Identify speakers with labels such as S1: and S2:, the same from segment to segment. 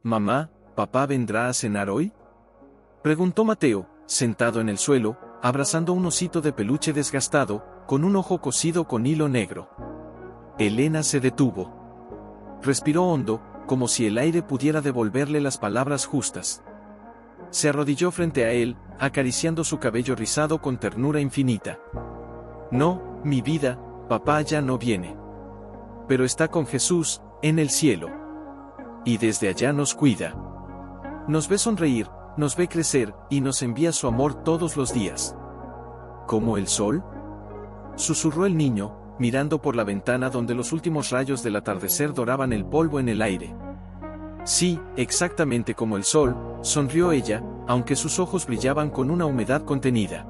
S1: Mamá, ¿papá vendrá a cenar hoy? Preguntó Mateo, sentado en el suelo, abrazando un osito de peluche desgastado, con un ojo cosido con hilo negro. Elena se detuvo. Respiró hondo, como si el aire pudiera devolverle las palabras justas. Se arrodilló frente a él, acariciando su cabello rizado con ternura infinita. No, mi vida, papá ya no viene. Pero está con Jesús, en el cielo. Y desde allá nos cuida. Nos ve sonreír, nos ve crecer, y nos envía su amor todos los días. ¿Como el sol?, susurró el niño, mirando por la ventana donde los últimos rayos del atardecer doraban el polvo en el aire. Sí, exactamente como el sol, sonrió ella, aunque sus ojos brillaban con una humedad contenida.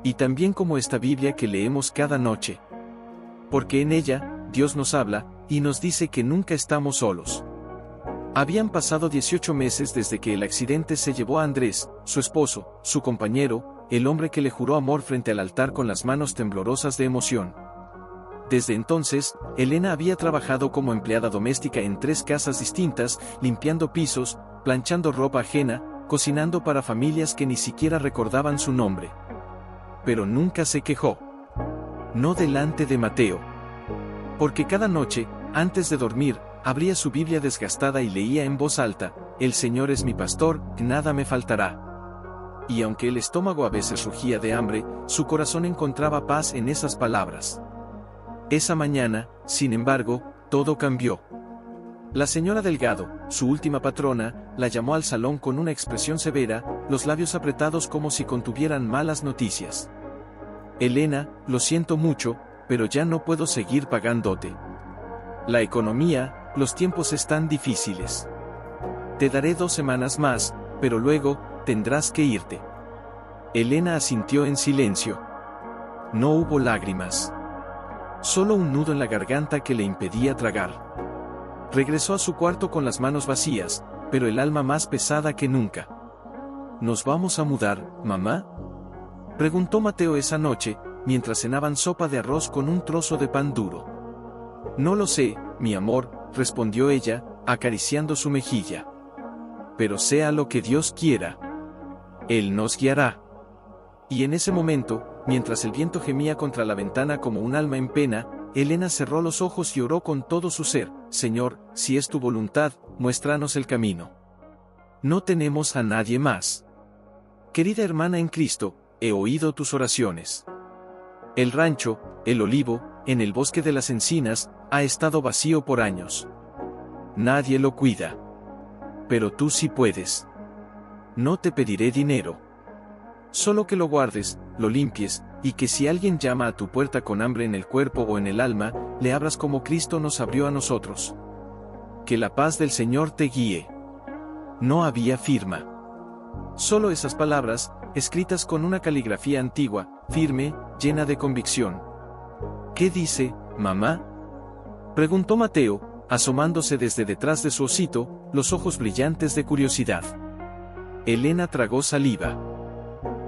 S1: Y también como esta Biblia que leemos cada noche. Porque en ella, Dios nos habla, y nos dice que nunca estamos solos. Habían pasado 18 meses desde que el accidente se llevó a Andrés, su esposo, su compañero, el hombre que le juró amor frente al altar con las manos temblorosas de emoción. Desde entonces, Elena había trabajado como empleada doméstica en 3 casas distintas, limpiando pisos, planchando ropa ajena, cocinando para familias que ni siquiera recordaban su nombre. Pero nunca se quejó. No delante de Mateo. Porque cada noche, antes de dormir, abría su Biblia desgastada y leía en voz alta: «El Señor es mi pastor, nada me faltará». Y aunque el estómago a veces rugía de hambre, su corazón encontraba paz en esas palabras. Esa mañana, sin embargo, todo cambió. La señora Delgado, su última patrona, la llamó al salón con una expresión severa, los labios apretados como si contuvieran malas noticias. «Elena, lo siento mucho, pero ya no puedo seguir pagándote. La economía, los tiempos están difíciles. Te daré 2 semanas más, pero luego, tendrás que irte». Elena asintió en silencio. No hubo lágrimas. Solo un nudo en la garganta que le impedía tragar. Regresó a su cuarto con las manos vacías, pero el alma más pesada que nunca. «¿Nos vamos a mudar, mamá?», preguntó Mateo esa noche, mientras cenaban sopa de arroz con un trozo de pan duro. «No lo sé, mi amor», respondió ella, acariciando su mejilla. «Pero sea lo que Dios quiera. Él nos guiará». Y en ese momento, mientras el viento gemía contra la ventana como un alma en pena, Elena cerró los ojos y oró con todo su ser: «Señor, si es tu voluntad, muéstranos el camino. No tenemos a nadie más. Querida hermana en Cristo, he oído tus oraciones. El rancho, el olivo, en el bosque de las encinas, ha estado vacío por años. Nadie lo cuida. Pero tú sí puedes. No te pediré dinero. Solo que lo guardes, lo limpies, y que si alguien llama a tu puerta con hambre en el cuerpo o en el alma, le abras como Cristo nos abrió a nosotros. Que la paz del Señor te guíe». No había firma. Solo esas palabras, escritas con una caligrafía antigua, firme, llena de convicción. «¿Qué dice, mamá?», preguntó Mateo, asomándose desde detrás de su osito, los ojos brillantes de curiosidad. Elena tragó saliva.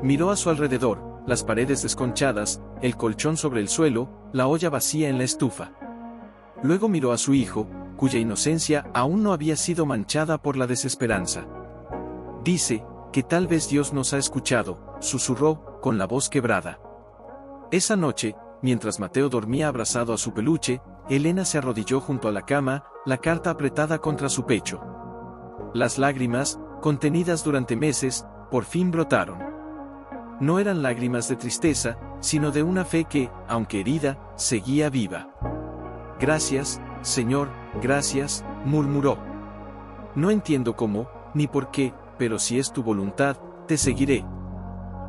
S1: Miró a su alrededor, las paredes desconchadas, el colchón sobre el suelo, la olla vacía en la estufa. Luego miró a su hijo, cuya inocencia aún no había sido manchada por la desesperanza. «Dice que tal vez Dios nos ha escuchado», susurró, con la voz quebrada. Esa noche, mientras Mateo dormía abrazado a su peluche, Elena se arrodilló junto a la cama, la carta apretada contra su pecho. Las lágrimas, contenidas durante meses, por fin brotaron. No eran lágrimas de tristeza, sino de una fe que, aunque herida, seguía viva. «Gracias, Señor, gracias», murmuró. «No entiendo cómo, ni por qué, pero si es tu voluntad, te seguiré.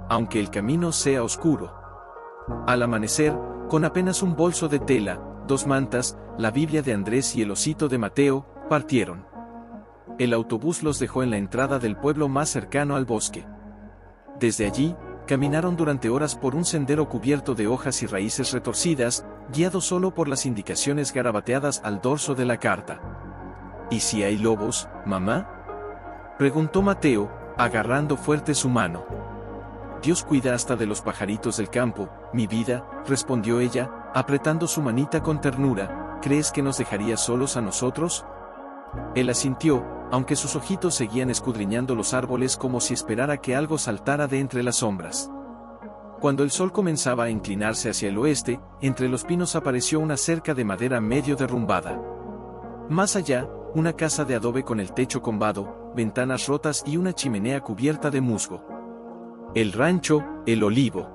S1: Aunque el camino sea oscuro». Al amanecer, con apenas un bolso de tela, 2 mantas, la Biblia de Andrés y el osito de Mateo, partieron. El autobús los dejó en la entrada del pueblo más cercano al bosque. Desde allí, caminaron durante horas por un sendero cubierto de hojas y raíces retorcidas, guiados solo por las indicaciones garabateadas al dorso de la carta. «¿Y si hay lobos, mamá?», preguntó Mateo, agarrando fuerte su mano. «Dios cuida hasta de los pajaritos del campo, mi vida», respondió ella, apretando su manita con ternura. «¿Crees que nos dejaría solos a nosotros?». Él asintió, aunque sus ojitos seguían escudriñando los árboles como si esperara que algo saltara de entre las sombras. Cuando el sol comenzaba a inclinarse hacia el oeste, entre los pinos apareció una cerca de madera medio derrumbada. Más allá, una casa de adobe con el techo combado, ventanas rotas y una chimenea cubierta de musgo. El rancho, el olivo.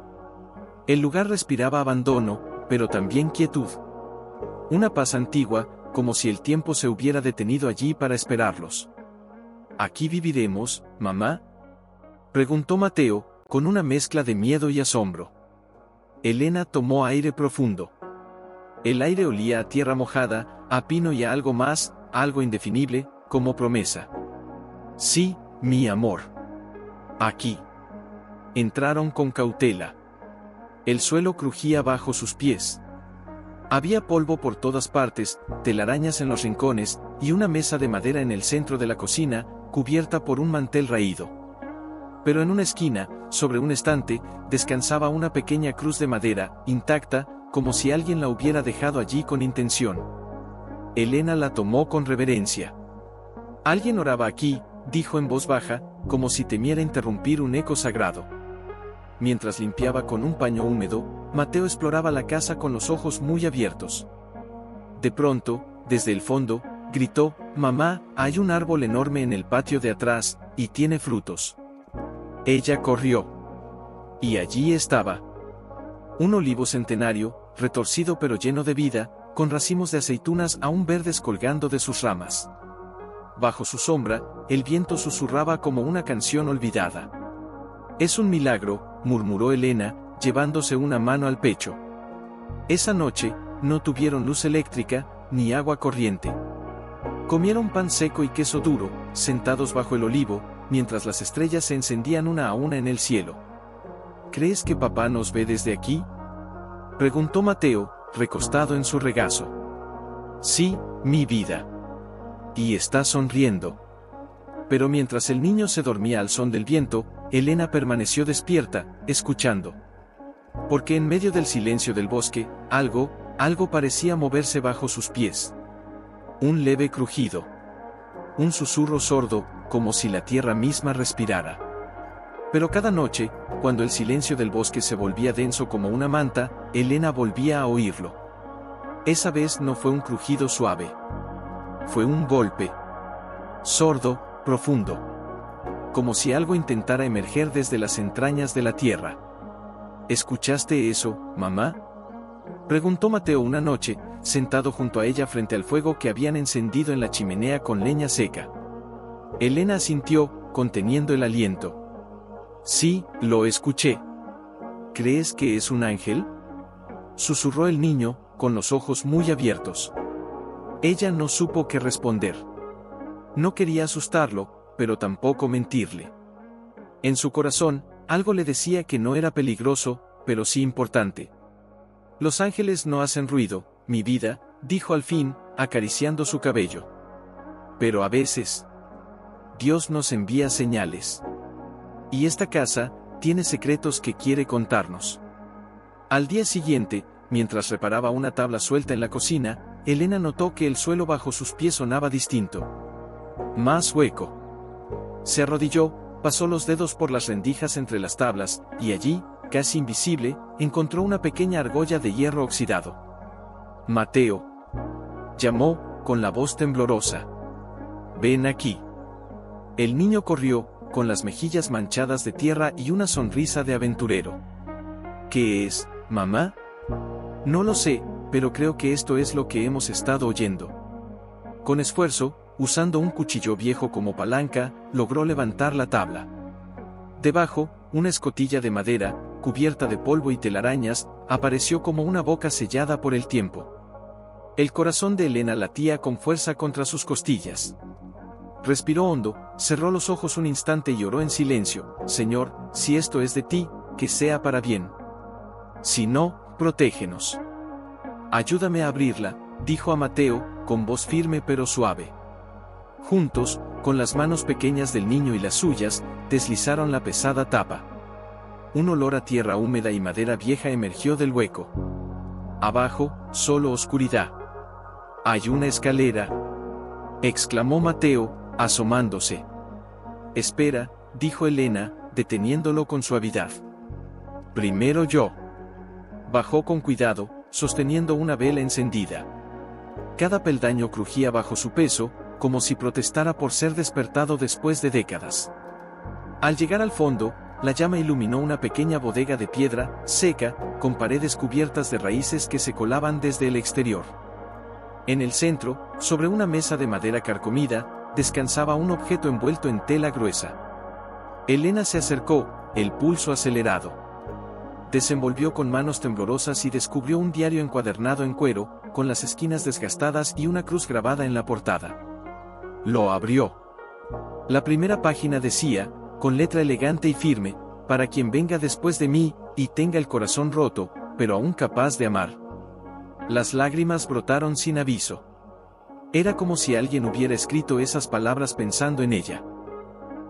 S1: El lugar respiraba abandono, pero también quietud. Una paz antigua, como si el tiempo se hubiera detenido allí para esperarlos. ¿Aquí viviremos, mamá?, preguntó Mateo, con una mezcla de miedo y asombro. Elena tomó aire profundo. El aire olía a tierra mojada, a pino y a algo más, algo indefinible, como promesa. Sí, mi amor. Aquí. Entraron con cautela. El suelo crujía bajo sus pies. Había polvo por todas partes, telarañas en los rincones, y una mesa de madera en el centro de la cocina, cubierta por un mantel raído. Pero en una esquina, sobre un estante, descansaba una pequeña cruz de madera, intacta, como si alguien la hubiera dejado allí con intención. Elena la tomó con reverencia. Alguien oraba aquí, dijo en voz baja, como si temiera interrumpir un eco sagrado. Mientras limpiaba con un paño húmedo, Mateo exploraba la casa con los ojos muy abiertos. De pronto, desde el fondo, gritó: «Mamá, hay un árbol enorme en el patio de atrás, y tiene frutos». Ella corrió. Y allí estaba. Un olivo centenario, retorcido pero lleno de vida, con racimos de aceitunas aún verdes colgando de sus ramas. Bajo su sombra, el viento susurraba como una canción olvidada. «Es un milagro», murmuró Elena, llevándose una mano al pecho. Esa noche, no tuvieron luz eléctrica, ni agua corriente. Comieron pan seco y queso duro, sentados bajo el olivo, mientras las estrellas se encendían una a una en el cielo. «¿Crees que papá nos ve desde aquí?», preguntó Mateo, recostado en su regazo. «Sí, mi vida. Y está sonriendo». Pero mientras el niño se dormía al son del viento, Elena permaneció despierta, escuchando. Porque en medio del silencio del bosque, algo parecía moverse bajo sus pies. Un leve crujido. Un susurro sordo, como si la tierra misma respirara. Pero cada noche, cuando el silencio del bosque se volvía denso como una manta, Elena volvía a oírlo. Esa vez no fue un crujido suave. Fue un golpe. Sordo, profundo. Como si algo intentara emerger desde las entrañas de la tierra. ¿Escuchaste eso, mamá?, preguntó Mateo una noche, sentado junto a ella frente al fuego que habían encendido en la chimenea con leña seca. Elena asintió, conteniendo el aliento. «Sí, lo escuché». «¿Crees que es un ángel?», susurró el niño, con los ojos muy abiertos. Ella no supo qué responder. No quería asustarlo, pero tampoco mentirle. En su corazón, algo le decía que no era peligroso, pero sí importante. «Los ángeles no hacen ruido, mi vida», dijo al fin, acariciando su cabello. «Pero a veces, Dios nos envía señales. Y esta casa tiene secretos que quiere contarnos». Al día siguiente, mientras reparaba una tabla suelta en la cocina, Elena notó que el suelo bajo sus pies sonaba distinto. Más hueco. Se arrodilló, pasó los dedos por las rendijas entre las tablas, y allí, casi invisible, encontró una pequeña argolla de hierro oxidado. «Mateo», llamó, con la voz temblorosa. «Ven aquí». El niño corrió, con las mejillas manchadas de tierra y una sonrisa de aventurero. «¿Qué es, mamá?». «No lo sé, pero creo que esto es lo que hemos estado oyendo». Con esfuerzo, usando un cuchillo viejo como palanca, logró levantar la tabla. Debajo, una escotilla de madera, cubierta de polvo y telarañas, apareció como una boca sellada por el tiempo. El corazón de Elena latía con fuerza contra sus costillas. Respiró hondo, cerró los ojos un instante y oró en silencio: «Señor, si esto es de ti, que sea para bien. Si no, protégenos. Ayúdame a abrirla», dijo a Mateo, con voz firme pero suave. Juntos, con las manos pequeñas del niño y las suyas, deslizaron la pesada tapa. Un olor a tierra húmeda y madera vieja emergió del hueco. Abajo, solo oscuridad. «Hay una escalera», exclamó Mateo, asomándose. Espera, dijo Elena, deteniéndolo con suavidad. Primero yo. Bajó con cuidado, sosteniendo una vela encendida. Cada peldaño crujía bajo su peso, como si protestara por ser despertado después de décadas. Al llegar al fondo, la llama iluminó una pequeña bodega de piedra, seca, con paredes cubiertas de raíces que se colaban desde el exterior. En el centro, sobre una mesa de madera carcomida, descansaba un objeto envuelto en tela gruesa. Elena se acercó, el pulso acelerado. Desenvolvió con manos temblorosas y descubrió un diario encuadernado en cuero, con las esquinas desgastadas y una cruz grabada en la portada. Lo abrió. La primera página decía, con letra elegante y firme, para quien venga después de mí, y tenga el corazón roto, pero aún capaz de amar. Las lágrimas brotaron sin aviso. Era como si alguien hubiera escrito esas palabras pensando en ella.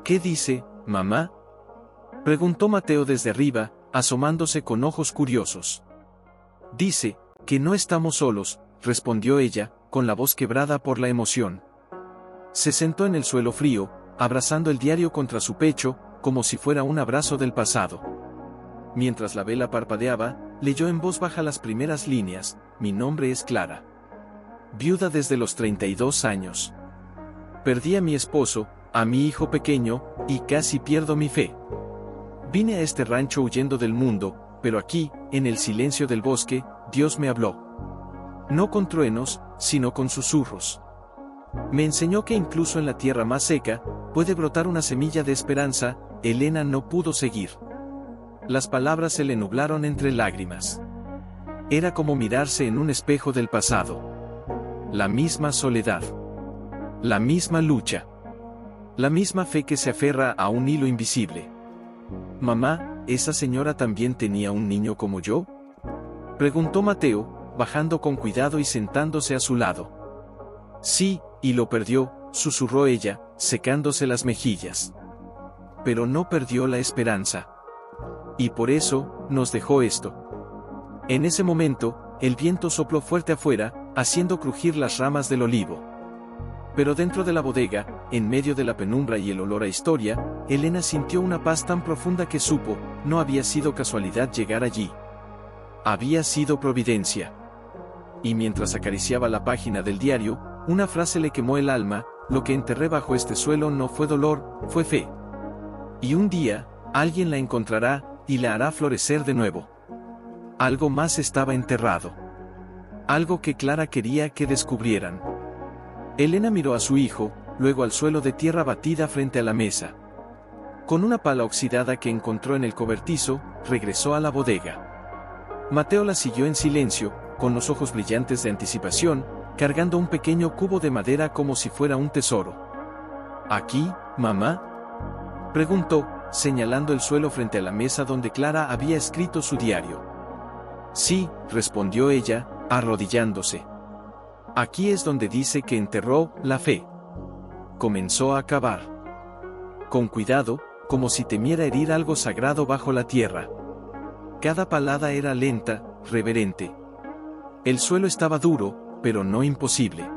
S1: ¿Qué dice, mamá? Preguntó Mateo desde arriba, asomándose con ojos curiosos. Dice, que no estamos solos, respondió ella, con la voz quebrada por la emoción. Se sentó en el suelo frío, abrazando el diario contra su pecho, como si fuera un abrazo del pasado. Mientras la vela parpadeaba, leyó en voz baja las primeras líneas: mi nombre es Clara. Viuda desde los 32 años. Perdí a mi esposo, a mi hijo pequeño, y casi pierdo mi fe. Vine a este rancho huyendo del mundo, pero aquí, en el silencio del bosque, Dios me habló. No con truenos, sino con susurros. Me enseñó que incluso en la tierra más seca, puede brotar una semilla de esperanza. Elena no pudo seguir. Las palabras se le nublaron entre lágrimas. Era como mirarse en un espejo del pasado. La misma soledad. La misma lucha. La misma fe que se aferra a un hilo invisible. Mamá, ¿esa señora también tenía un niño como yo? Preguntó Mateo, bajando con cuidado y sentándose a su lado. Sí, y lo perdió, susurró ella, secándose las mejillas. Pero no perdió la esperanza. Y por eso, nos dejó esto. En ese momento, el viento sopló fuerte afuera, haciendo crujir las ramas del olivo. Pero dentro de la bodega, en medio de la penumbra y el olor a historia, Elena sintió una paz tan profunda que supo, no había sido casualidad llegar allí. Había sido providencia. Y mientras acariciaba la página del diario, una frase le quemó el alma: lo que enterré bajo este suelo no fue dolor, fue fe. Y un día, alguien la encontrará, y la hará florecer de nuevo. Algo más estaba enterrado. Algo que Clara quería que descubrieran. Elena miró a su hijo, luego al suelo de tierra batida frente a la mesa. Con una pala oxidada que encontró en el cobertizo, regresó a la bodega. Mateo la siguió en silencio, con los ojos brillantes de anticipación, cargando un pequeño cubo de madera como si fuera un tesoro. ¿Aquí, mamá?, preguntó, señalando el suelo frente a la mesa donde Clara había escrito su diario. Sí, respondió ella, arrodillándose. Aquí es donde dice que enterró la fe. Comenzó a cavar. Con cuidado, como si temiera herir algo sagrado bajo la tierra. Cada palada era lenta, reverente. El suelo estaba duro, pero no imposible.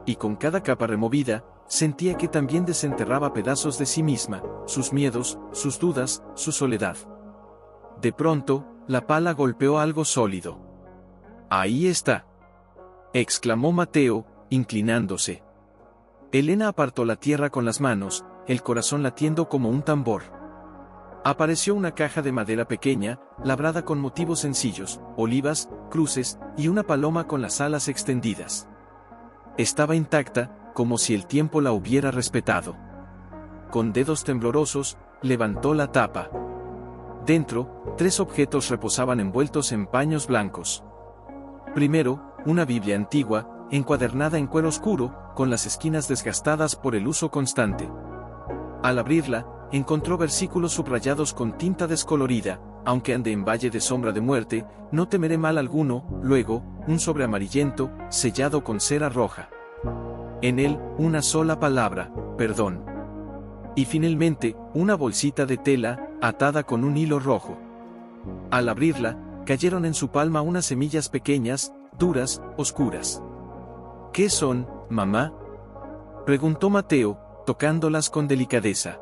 S1: Y con cada capa removida, sentía que también desenterraba pedazos de sí misma, sus miedos, sus dudas, su soledad. De pronto, la pala golpeó algo sólido. «Ahí está», exclamó Mateo, inclinándose. Elena apartó la tierra con las manos, el corazón latiendo como un tambor. Apareció una caja de madera pequeña, labrada con motivos sencillos: olivas, cruces, y una paloma con las alas extendidas. Estaba intacta, como si el tiempo la hubiera respetado. Con dedos temblorosos, levantó la tapa. Dentro, 3 objetos reposaban envueltos en paños blancos. Primero, una Biblia antigua, encuadernada en cuero oscuro, con las esquinas desgastadas por el uso constante. Al abrirla, encontró versículos subrayados con tinta descolorida: aunque ande en valle de sombra de muerte, no temeré mal alguno. Luego, un sobre amarillento, sellado con cera roja. En él, una sola palabra: perdón. Y finalmente, una bolsita de tela, atada con un hilo rojo. Al abrirla, cayeron en su palma unas semillas pequeñas, duras, oscuras. ¿Qué son, mamá?, preguntó Mateo, tocándolas con delicadeza.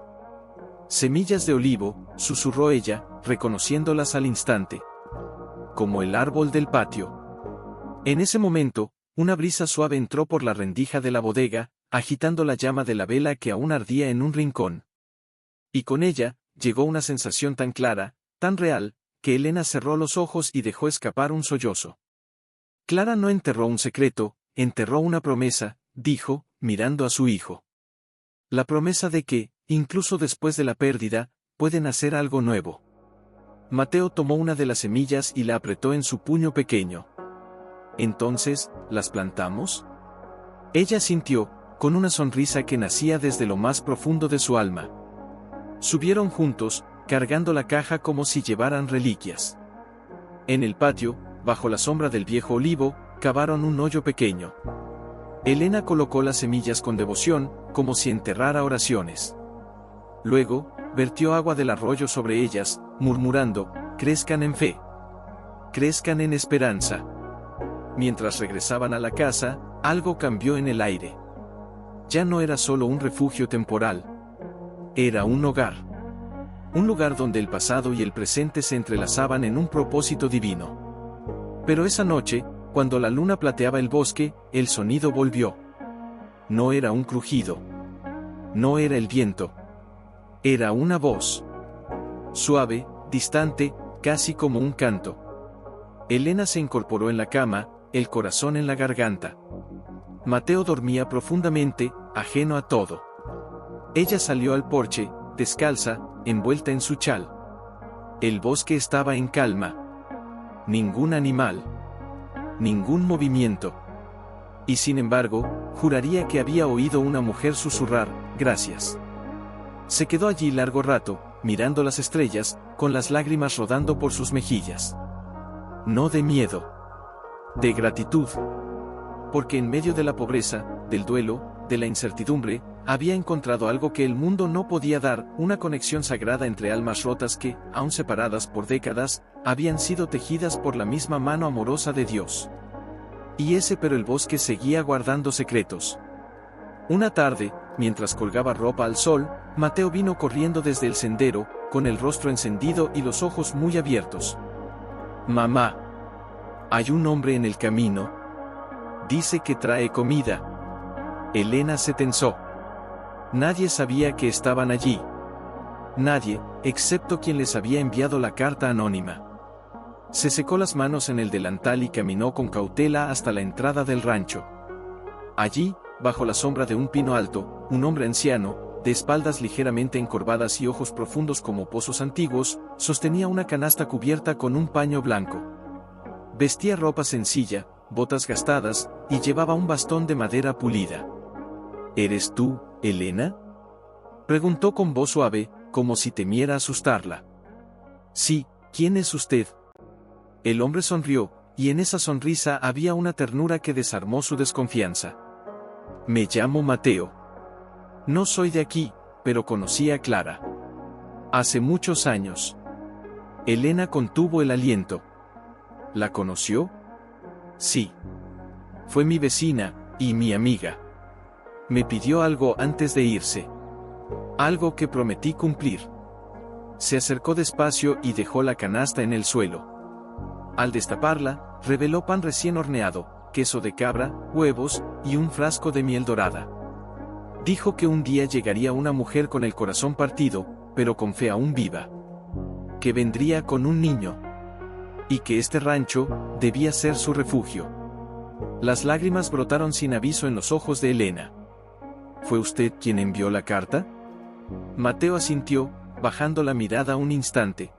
S1: Semillas de olivo, susurró ella, reconociéndolas al instante. Como el árbol del patio. En ese momento, una brisa suave entró por la rendija de la bodega, agitando la llama de la vela que aún ardía en un rincón. Y con ella, llegó una sensación tan clara, tan real, que Elena cerró los ojos y dejó escapar un sollozo. Clara no enterró un secreto, enterró una promesa, dijo, mirando a su hijo. La promesa de que, incluso después de la pérdida, puede nacer algo nuevo. Mateo tomó una de las semillas y la apretó en su puño pequeño. ¿Entonces, las plantamos? Ella sintió, con una sonrisa que nacía desde lo más profundo de su alma. Subieron juntos, cargando la caja como si llevaran reliquias. En el patio, bajo la sombra del viejo olivo, cavaron un hoyo pequeño. Elena colocó las semillas con devoción, como si enterrara oraciones. Luego, vertió agua del arroyo sobre ellas, murmurando, crezcan en fe. Crezcan en esperanza. Mientras regresaban a la casa, algo cambió en el aire. Ya no era solo un refugio temporal. Era un hogar. Un lugar donde el pasado y el presente se entrelazaban en un propósito divino. Pero esa noche, cuando la luna plateaba el bosque, el sonido volvió. No era un crujido. No era el viento. Era una voz. Suave, distante, casi como un canto. Elena se incorporó en la cama, el corazón en la garganta. Mateo dormía profundamente, ajeno a todo. Ella salió al porche, descalza, envuelta en su chal. El bosque estaba en calma. Ningún animal. Ningún movimiento. Y sin embargo, juraría que había oído una mujer susurrar, gracias. Se quedó allí largo rato, mirando las estrellas, con las lágrimas rodando por sus mejillas. No de miedo. De gratitud. Porque en medio de la pobreza, del duelo, de la incertidumbre, había encontrado algo que el mundo no podía dar, una conexión sagrada entre almas rotas que, aun separadas por décadas, habían sido tejidas por la misma mano amorosa de Dios. Pero el bosque seguía guardando secretos. Una tarde, mientras colgaba ropa al sol, Mateo vino corriendo desde el sendero, con el rostro encendido y los ojos muy abiertos. Mamá. Hay un hombre en el camino. Dice que trae comida. Elena se tensó. Nadie sabía que estaban allí. Nadie, excepto quien les había enviado la carta anónima. Se secó las manos en el delantal y caminó con cautela hasta la entrada del rancho. Allí, bajo la sombra de un pino alto, un hombre anciano, de espaldas ligeramente encorvadas y ojos profundos como pozos antiguos, sostenía una canasta cubierta con un paño blanco. Vestía ropa sencilla, botas gastadas, y llevaba un bastón de madera pulida. ¿Eres tú, Elena? Preguntó con voz suave, como si temiera asustarla. Sí, ¿quién es usted? El hombre sonrió, y en esa sonrisa había una ternura que desarmó su desconfianza. Me llamo Mateo. No soy de aquí, pero conocí a Clara. Hace muchos años. Elena contuvo el aliento. ¿La conoció? Sí. Fue mi vecina, y mi amiga. Me pidió algo antes de irse. Algo que prometí cumplir. Se acercó despacio y dejó la canasta en el suelo. Al destaparla, reveló pan recién horneado, queso de cabra, huevos, y un frasco de miel dorada. Dijo que un día llegaría una mujer con el corazón partido, pero con fe aún viva. Que vendría con un niño. Y que este rancho debía ser su refugio. Las lágrimas brotaron sin aviso en los ojos de Elena. ¿Fue usted quien envió la carta? Mateo asintió, bajando la mirada un instante.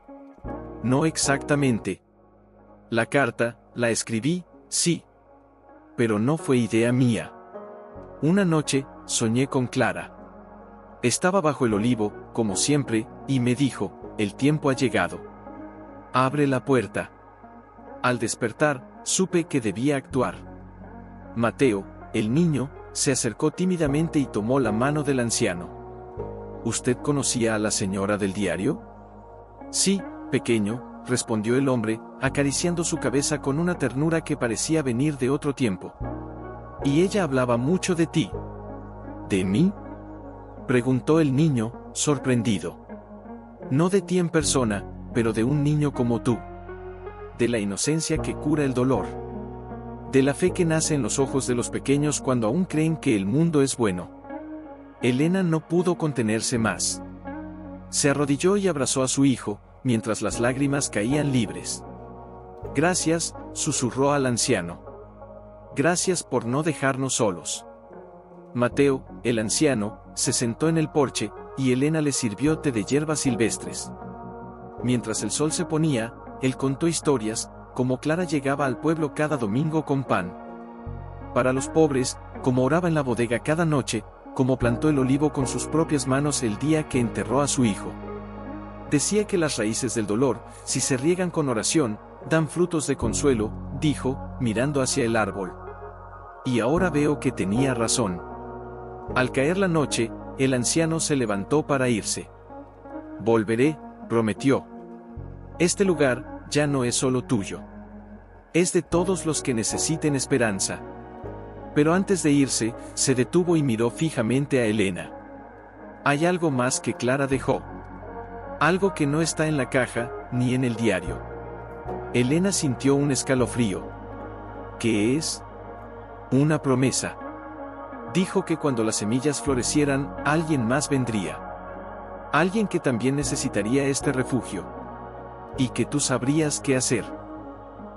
S1: No exactamente. La carta, la escribí, sí. Pero no fue idea mía. Una noche, soñé con Clara. Estaba bajo el olivo, como siempre, y me dijo, el tiempo ha llegado. Abre la puerta. Al despertar, supe que debía actuar. Mateo, el niño, se acercó tímidamente y tomó la mano del anciano. ¿Usted conocía a la señora del diario? Sí, pequeño, respondió el hombre, acariciando su cabeza con una ternura que parecía venir de otro tiempo. Y ella hablaba mucho de ti. ¿De mí? Preguntó el niño, sorprendido. No de ti en persona, pero de un niño como tú. De la inocencia que cura el dolor. De la fe que nace en los ojos de los pequeños cuando aún creen que el mundo es bueno. Elena no pudo contenerse más. Se arrodilló y abrazó a su hijo, mientras las lágrimas caían libres. Gracias, susurró al anciano. Gracias por no dejarnos solos. Mateo, el anciano, se sentó en el porche, y Elena le sirvió té de hierbas silvestres. Mientras el sol se ponía, él contó historias, como Clara llegaba al pueblo cada domingo con pan. Para los pobres, como oraba en la bodega cada noche, como plantó el olivo con sus propias manos el día que enterró a su hijo. Decía que las raíces del dolor, si se riegan con oración, dan frutos de consuelo, dijo, mirando hacia el árbol. Y ahora veo que tenía razón. Al caer la noche, el anciano se levantó para irse. Volveré, prometió. Este lugar ya no es solo tuyo. Es de todos los que necesiten esperanza. Pero antes de irse, se detuvo y miró fijamente a Elena. Hay algo más que Clara dejó. Algo que no está en la caja, ni en el diario. Elena sintió un escalofrío. ¿Qué es? Una promesa. Dijo que cuando las semillas florecieran, alguien más vendría. Alguien que también necesitaría este refugio. Y que tú sabrías qué hacer.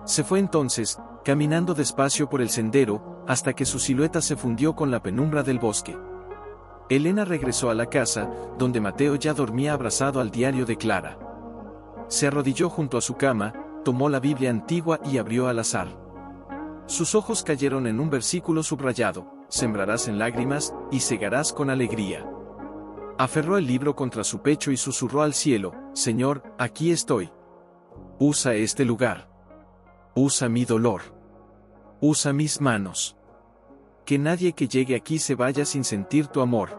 S1: Se fue entonces, caminando despacio por el sendero, hasta que su silueta se fundió con la penumbra del bosque. Elena regresó a la casa, donde Mateo ya dormía abrazado al diario de Clara. Se arrodilló junto a su cama, tomó la Biblia antigua y abrió al azar. Sus ojos cayeron en un versículo subrayado: sembrarás en lágrimas, y segarás con alegría. Aferró el libro contra su pecho y susurró al cielo: Señor, aquí estoy. Usa este lugar. Usa mi dolor. Usa mis manos. Que nadie que llegue aquí se vaya sin sentir tu amor.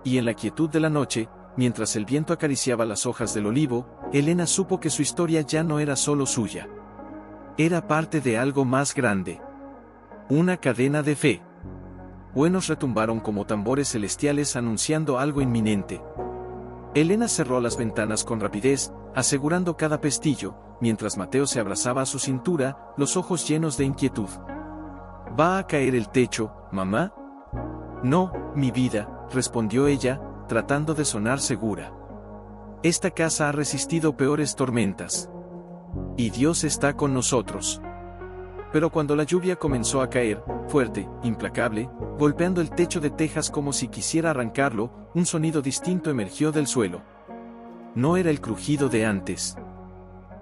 S1: Y en la quietud de la noche, mientras el viento acariciaba las hojas del olivo, Elena supo que su historia ya no era solo suya. Era parte de algo más grande. Una cadena de fe. Truenos retumbaron como tambores celestiales anunciando algo inminente. Elena cerró las ventanas con rapidez, asegurando cada pestillo, mientras Mateo se abrazaba a su cintura, los ojos llenos de inquietud. ¿Va a caer el techo, mamá? No, mi vida, respondió ella, tratando de sonar segura. Esta casa ha resistido peores tormentas. Y Dios está con nosotros. Pero cuando la lluvia comenzó a caer, fuerte, implacable, golpeando el techo de tejas como si quisiera arrancarlo, un sonido distinto emergió del suelo. No era el crujido de antes.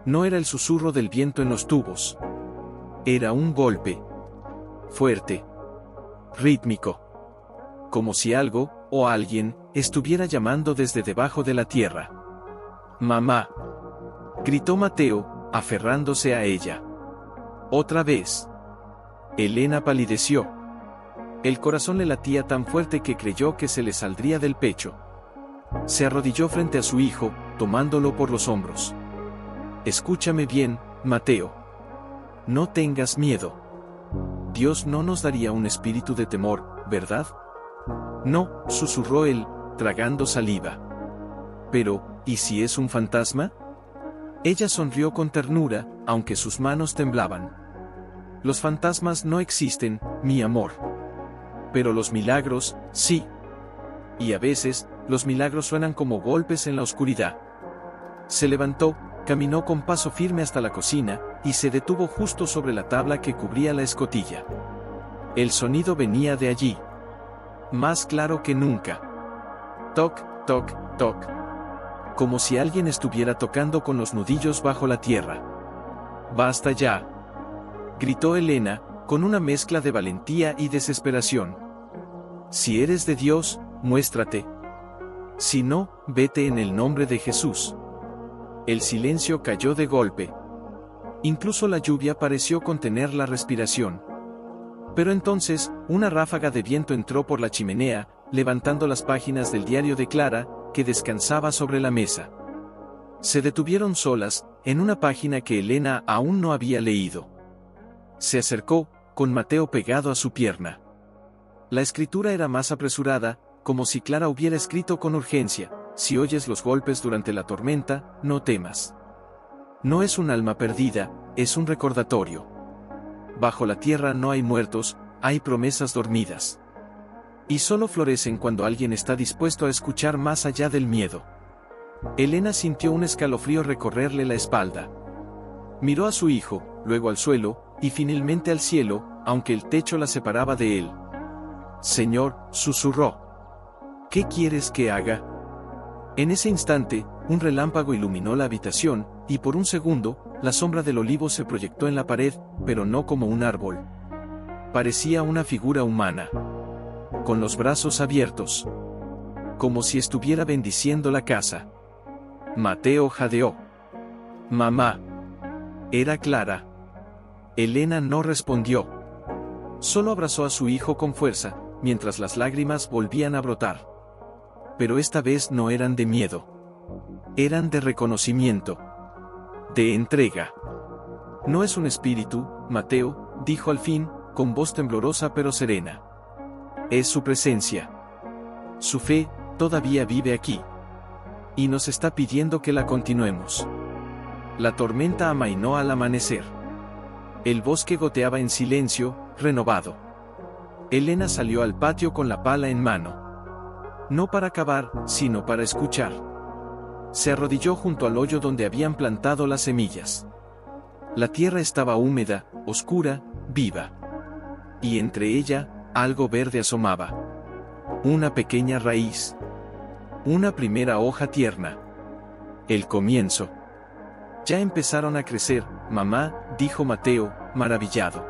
S1: No era el susurro del viento en los tubos. Era un golpe. Fuerte. Rítmico. Como si algo, o alguien, estuviera llamando desde debajo de la tierra. «Mamá», gritó Mateo, aferrándose a ella. Otra vez. Elena palideció. El corazón le latía tan fuerte que creyó que se le saldría del pecho. Se arrodilló frente a su hijo, tomándolo por los hombros. «Escúchame bien, Mateo. No tengas miedo. Dios no nos daría un espíritu de temor, ¿verdad?» «No», susurró él, tragando saliva. «Pero, ¿y si es un fantasma?» Ella sonrió con ternura, aunque sus manos temblaban. «Los fantasmas no existen, mi amor. Pero los milagros, sí. Y a veces, los milagros suenan como golpes en la oscuridad». Se levantó, caminó con paso firme hasta la cocina, y se detuvo justo sobre la tabla que cubría la escotilla. El sonido venía de allí. Más claro que nunca. Toc, toc, toc. Como si alguien estuviera tocando con los nudillos bajo la tierra. «Basta ya», gritó Elena, con una mezcla de valentía y desesperación. «Si eres de Dios, muéstrate. Si no, vete en el nombre de Jesús». El silencio cayó de golpe. Incluso la lluvia pareció contener la respiración. Pero entonces, una ráfaga de viento entró por la chimenea, levantando las páginas del diario de Clara, que descansaba sobre la mesa. Se detuvieron solas, en una página que Elena aún no había leído. Se acercó, con Mateo pegado a su pierna. La escritura era más apresurada, como si Clara hubiera escrito con urgencia: si oyes los golpes durante la tormenta, no temas. No es un alma perdida, es un recordatorio. Bajo la tierra no hay muertos, hay promesas dormidas. Y solo florecen cuando alguien está dispuesto a escuchar más allá del miedo. Elena sintió un escalofrío recorrerle la espalda. Miró a su hijo, luego al suelo, y finalmente al cielo, aunque el techo la separaba de él. «Señor», susurró. «¿Qué quieres que haga?». En ese instante, un relámpago iluminó la habitación, y por un segundo, la sombra del olivo se proyectó en la pared, pero no como un árbol. Parecía una figura humana. Con los brazos abiertos. Como si estuviera bendiciendo la casa. Mateo jadeó. «Mamá». Era Clara. Elena no respondió. Solo abrazó a su hijo con fuerza, mientras las lágrimas volvían a brotar. Pero esta vez no eran de miedo. Eran de reconocimiento. De entrega. «No es un espíritu, Mateo», dijo al fin, con voz temblorosa pero serena. «Es su presencia. Su fe, todavía vive aquí. Y nos está pidiendo que la continuemos». La tormenta amainó al amanecer. El bosque goteaba en silencio, renovado. Elena salió al patio con la pala en mano. No para cavar, sino para escuchar. Se arrodilló junto al hoyo donde habían plantado las semillas. La tierra estaba húmeda, oscura, viva. Y entre ella, algo verde asomaba. Una pequeña raíz. Una primera hoja tierna. El comienzo. «Ya empezaron a crecer, mamá», dijo Mateo, maravillado.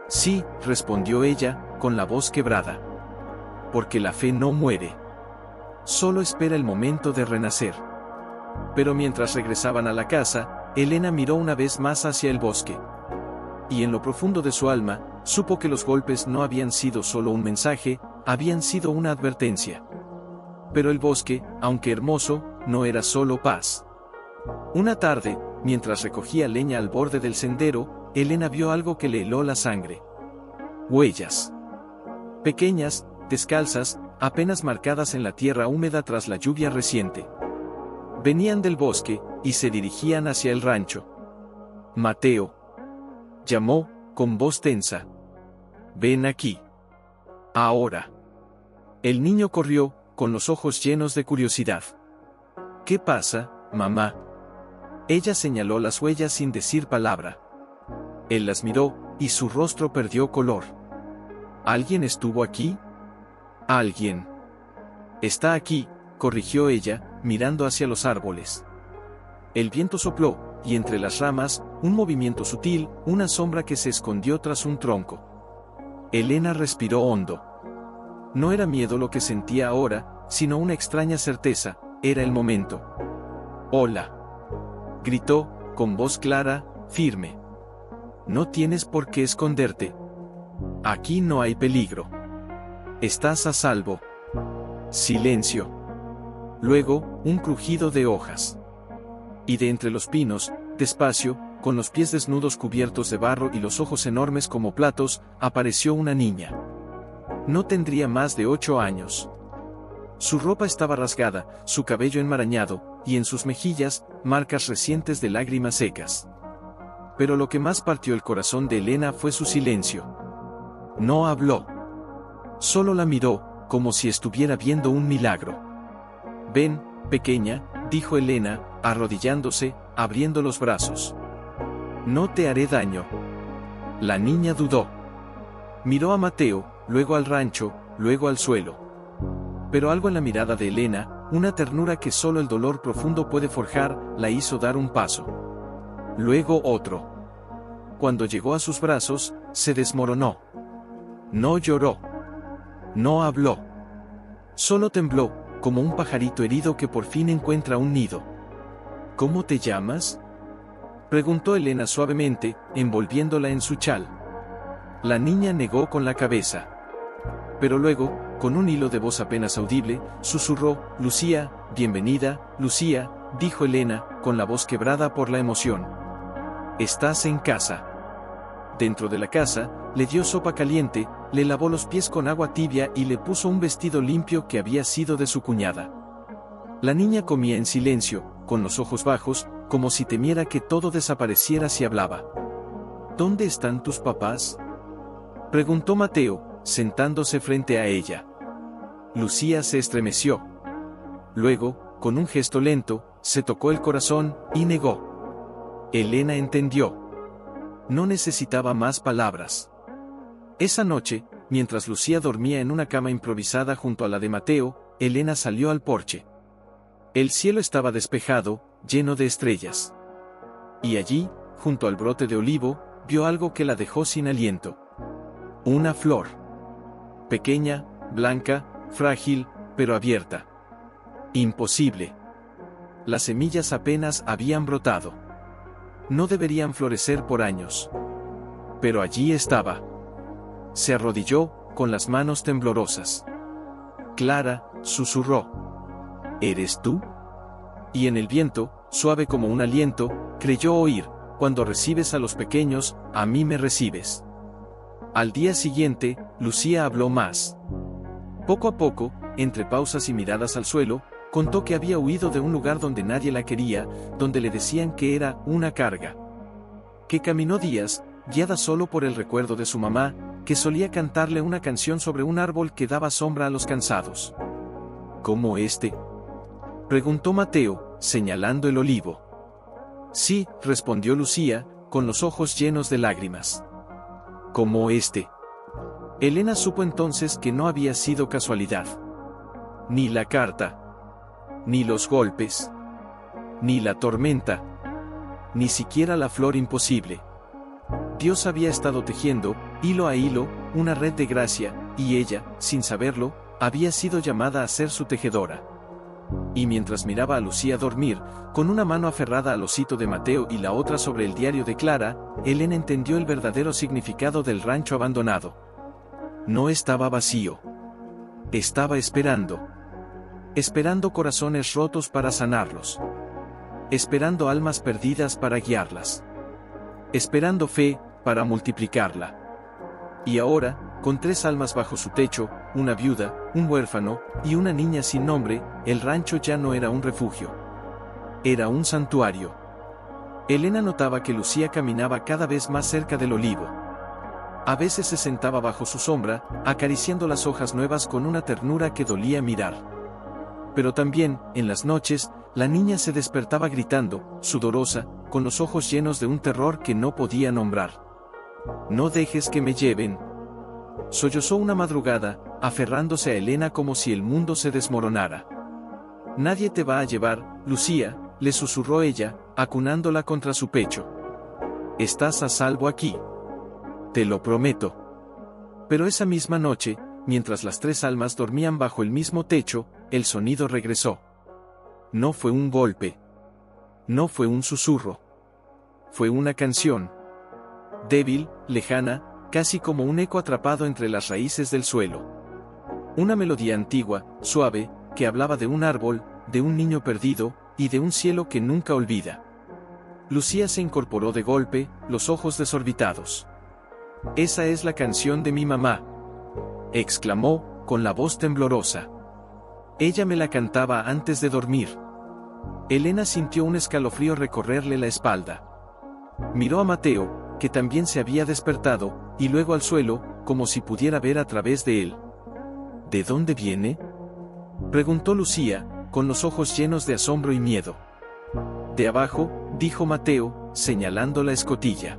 S1: «Sí», respondió ella, con la voz quebrada. «Porque la fe no muere. Solo espera el momento de renacer». Pero mientras regresaban a la casa, Elena miró una vez más hacia el bosque. Y en lo profundo de su alma, supo que los golpes no habían sido solo un mensaje, habían sido una advertencia. Pero el bosque, aunque hermoso, no era solo paz. Una tarde, mientras recogía leña al borde del sendero, Elena vio algo que le heló la sangre. Huellas. Pequeñas, descalzas, apenas marcadas en la tierra húmeda tras la lluvia reciente. Venían del bosque, y se dirigían hacia el rancho. «Mateo», llamó, con voz tensa. «Ven aquí. Ahora». El niño corrió, con los ojos llenos de curiosidad. «¿Qué pasa, mamá?». Ella señaló las huellas sin decir palabra. Él las miró, y su rostro perdió color. «¿Alguien estuvo aquí?». «Alguien. Está aquí», corrigió ella, mirando hacia los árboles. El viento sopló, y entre las ramas, un movimiento sutil, una sombra que se escondió tras un tronco. Elena respiró hondo. No era miedo lo que sentía ahora, sino una extraña certeza, era el momento. «Hola», gritó, con voz clara, firme. «No tienes por qué esconderte. Aquí no hay peligro. Estás a salvo». Silencio. Luego, un crujido de hojas. Y de entre los pinos, despacio, con los pies desnudos cubiertos de barro y los ojos enormes como platos, apareció una niña. No tendría más de 8 años. Su ropa estaba rasgada, su cabello enmarañado, y en sus mejillas, marcas recientes de lágrimas secas. Pero lo que más partió el corazón de Elena fue su silencio. No habló. Solo la miró, como si estuviera viendo un milagro. «Ven, pequeña», dijo Elena, arrodillándose, abriendo los brazos. «No te haré daño». La niña dudó. Miró a Mateo, luego al rancho, luego al suelo. Pero algo en la mirada de Elena, una ternura que solo el dolor profundo puede forjar, la hizo dar un paso. Luego otro. Cuando llegó a sus brazos, se desmoronó. No lloró. No habló. Solo tembló, como un pajarito herido que por fin encuentra un nido. «¿Cómo te llamas?», preguntó Elena suavemente, envolviéndola en su chal. La niña negó con la cabeza. Pero luego, con un hilo de voz apenas audible, susurró: «Lucía, bienvenida, Lucía», dijo Elena, con la voz quebrada por la emoción. «Estás en casa». Dentro de la casa, le dio sopa caliente, le lavó los pies con agua tibia y le puso un vestido limpio que había sido de su cuñada. La niña comía en silencio, con los ojos bajos, como si temiera que todo desapareciera si hablaba. ¿Dónde están tus papás?, preguntó Mateo, sentándose frente a ella. Lucía se estremeció. Luego, con un gesto lento, se tocó el corazón y negó. Elena entendió. No necesitaba más palabras. Esa noche, mientras Lucía dormía en una cama improvisada junto a la de Mateo, Elena salió al porche. El cielo estaba despejado, lleno de estrellas. Y allí, junto al brote de olivo, vio algo que la dejó sin aliento. Una flor. Pequeña, blanca, frágil, pero abierta. Imposible. Las semillas apenas habían brotado. No deberían florecer por años. Pero allí estaba. Se arrodilló, con las manos temblorosas. Clara, susurró. ¿Eres tú? Y en el viento, suave como un aliento, creyó oír: cuando recibes a los pequeños, a mí me recibes. Al día siguiente, Lucía habló más. Poco a poco, entre pausas y miradas al suelo, contó que había huido de un lugar donde nadie la quería, donde le decían que era una carga. Que caminó días, guiada solo por el recuerdo de su mamá, que solía cantarle una canción sobre un árbol que daba sombra a los cansados. ¿Cómo este?, preguntó Mateo, señalando el olivo. Sí, respondió Lucía, con los ojos llenos de lágrimas. ¿Cómo este? Elena supo entonces que no había sido casualidad. Ni la carta, ni los golpes, ni la tormenta, ni siquiera la flor imposible. Dios había estado tejiendo, hilo a hilo, una red de gracia, y ella, sin saberlo, había sido llamada a ser su tejedora. Y mientras miraba a Lucía dormir, con una mano aferrada al osito de Mateo y la otra sobre el diario de Clara, Elena entendió el verdadero significado del rancho abandonado. No estaba vacío. Estaba esperando. Esperando corazones rotos para sanarlos. Esperando almas perdidas para guiarlas. Esperando fe, para multiplicarla. Y ahora, con 3 almas bajo su techo, una viuda, un huérfano, y una niña sin nombre, el rancho ya no era un refugio. Era un santuario. Elena notaba que Lucía caminaba cada vez más cerca del olivo. A veces se sentaba bajo su sombra, acariciando las hojas nuevas con una ternura que dolía mirar. Pero también, en las noches, la niña se despertaba gritando, sudorosa, con los ojos llenos de un terror que no podía nombrar. «No dejes que me lleven», sollozó una madrugada, aferrándose a Elena como si el mundo se desmoronara. «Nadie te va a llevar, Lucía», le susurró ella, acunándola contra su pecho. «Estás a salvo aquí. Te lo prometo». Pero esa misma noche, mientras las 3 almas dormían bajo el mismo techo, el sonido regresó. No fue un golpe. No fue un susurro. Fue una canción. Débil, lejana, casi como un eco atrapado entre las raíces del suelo. Una melodía antigua, suave, que hablaba de un árbol, de un niño perdido, y de un cielo que nunca olvida. Lucía se incorporó de golpe, los ojos desorbitados. «Esa es la canción de mi mamá», exclamó, con la voz temblorosa. «Ella me la cantaba antes de dormir». Elena sintió un escalofrío recorrerle la espalda. Miró a Mateo, que también se había despertado, y luego al suelo, como si pudiera ver a través de él. ¿De dónde viene?, preguntó Lucía, con los ojos llenos de asombro y miedo. «De abajo», dijo Mateo, señalando la escotilla.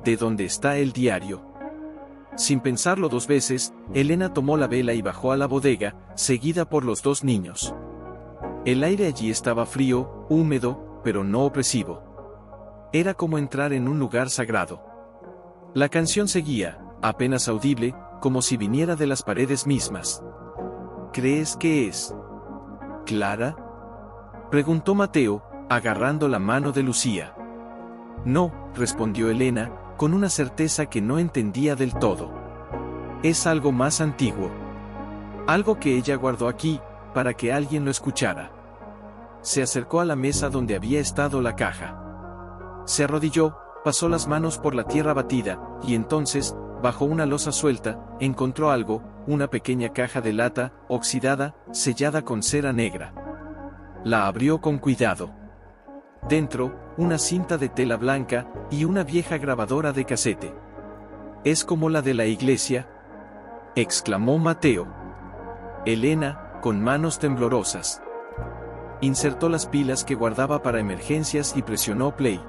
S1: «De donde está el diario». Sin pensarlo 2 veces, Elena tomó la vela y bajó a la bodega, seguida por los 2 niños. El aire allí estaba frío, húmedo, pero no opresivo. Era como entrar en un lugar sagrado. La canción seguía, apenas audible, como si viniera de las paredes mismas. «¿Crees que es Clara?», preguntó Mateo, agarrando la mano de Lucía. «No», respondió Elena, con una certeza que no entendía del todo. «Es algo más antiguo. Algo que ella guardó aquí, para que alguien lo escuchara». Se acercó a la mesa donde había estado la caja. Se arrodilló, pasó las manos por la tierra batida, y entonces, bajo una losa suelta, encontró algo, una pequeña caja de lata, oxidada, sellada con cera negra. La abrió con cuidado. Dentro, una cinta de tela blanca, y una vieja grabadora de casete. «¿Es como la de la iglesia?», exclamó Mateo. Elena, con manos temblorosas, insertó las pilas que guardaba para emergencias y presionó play.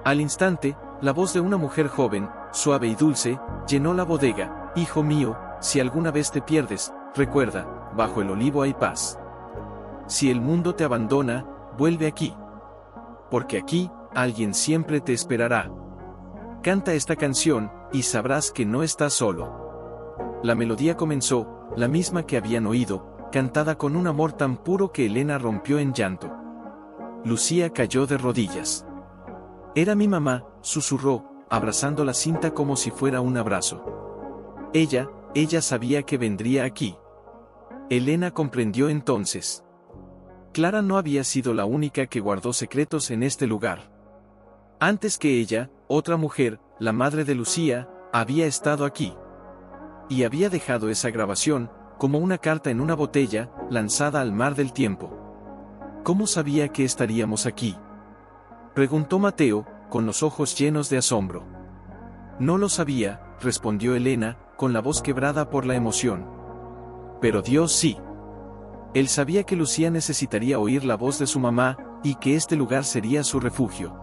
S1: Al instante, la voz de una mujer joven, suave y dulce, llenó la bodega. «Hijo mío, si alguna vez te pierdes, recuerda, bajo el olivo hay paz. Si el mundo te abandona, vuelve aquí. Porque aquí, alguien siempre te esperará. Canta esta canción, y sabrás que no estás solo». La melodía comenzó, la misma que habían oído, cantada con un amor tan puro que Elena rompió en llanto. Lucía cayó de rodillas. «Era mi mamá», susurró, abrazando la cinta como si fuera un abrazo. Ella sabía que vendría aquí. Elena comprendió entonces. Clara no había sido la única que guardó secretos en este lugar. Antes que ella, otra mujer, la madre de Lucía, había estado aquí. Y había dejado esa grabación, como una carta en una botella, lanzada al mar del tiempo. «¿Cómo sabía que estaríamos aquí?», preguntó Mateo, con los ojos llenos de asombro. «No lo sabía», respondió Elena, con la voz quebrada por la emoción. «Pero Dios sí. Él sabía que Lucía necesitaría oír la voz de su mamá, y que este lugar sería su refugio».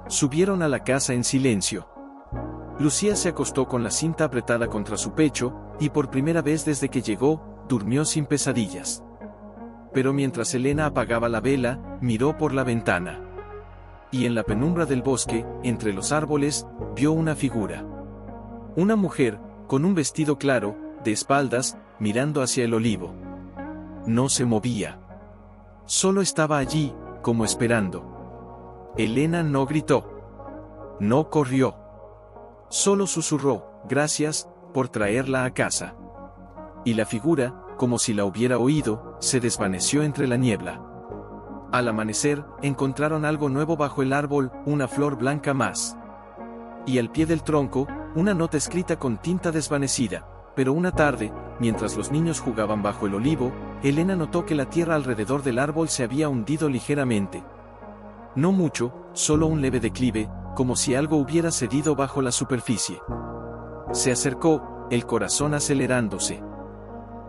S1: Subieron a la casa en silencio. Lucía se acostó con la cinta apretada contra su pecho, y por primera vez desde que llegó, durmió sin pesadillas. Pero mientras Elena apagaba la vela, miró por la ventana. Y en la penumbra del bosque, entre los árboles, vio una figura. Una mujer, con un vestido claro, de espaldas, mirando hacia el olivo. No se movía. Solo estaba allí, como esperando. Elena no gritó. No corrió. Solo susurró: «Gracias, por traerla a casa». Y la figura, como si la hubiera oído, se desvaneció entre la niebla. Al amanecer, encontraron algo nuevo bajo el árbol, una flor blanca más. Y al pie del tronco, una nota escrita con tinta desvanecida. Pero una tarde, mientras los niños jugaban bajo el olivo, Elena notó que la tierra alrededor del árbol se había hundido ligeramente. No mucho, solo un leve declive, como si algo hubiera cedido bajo la superficie. Se acercó, el corazón acelerándose.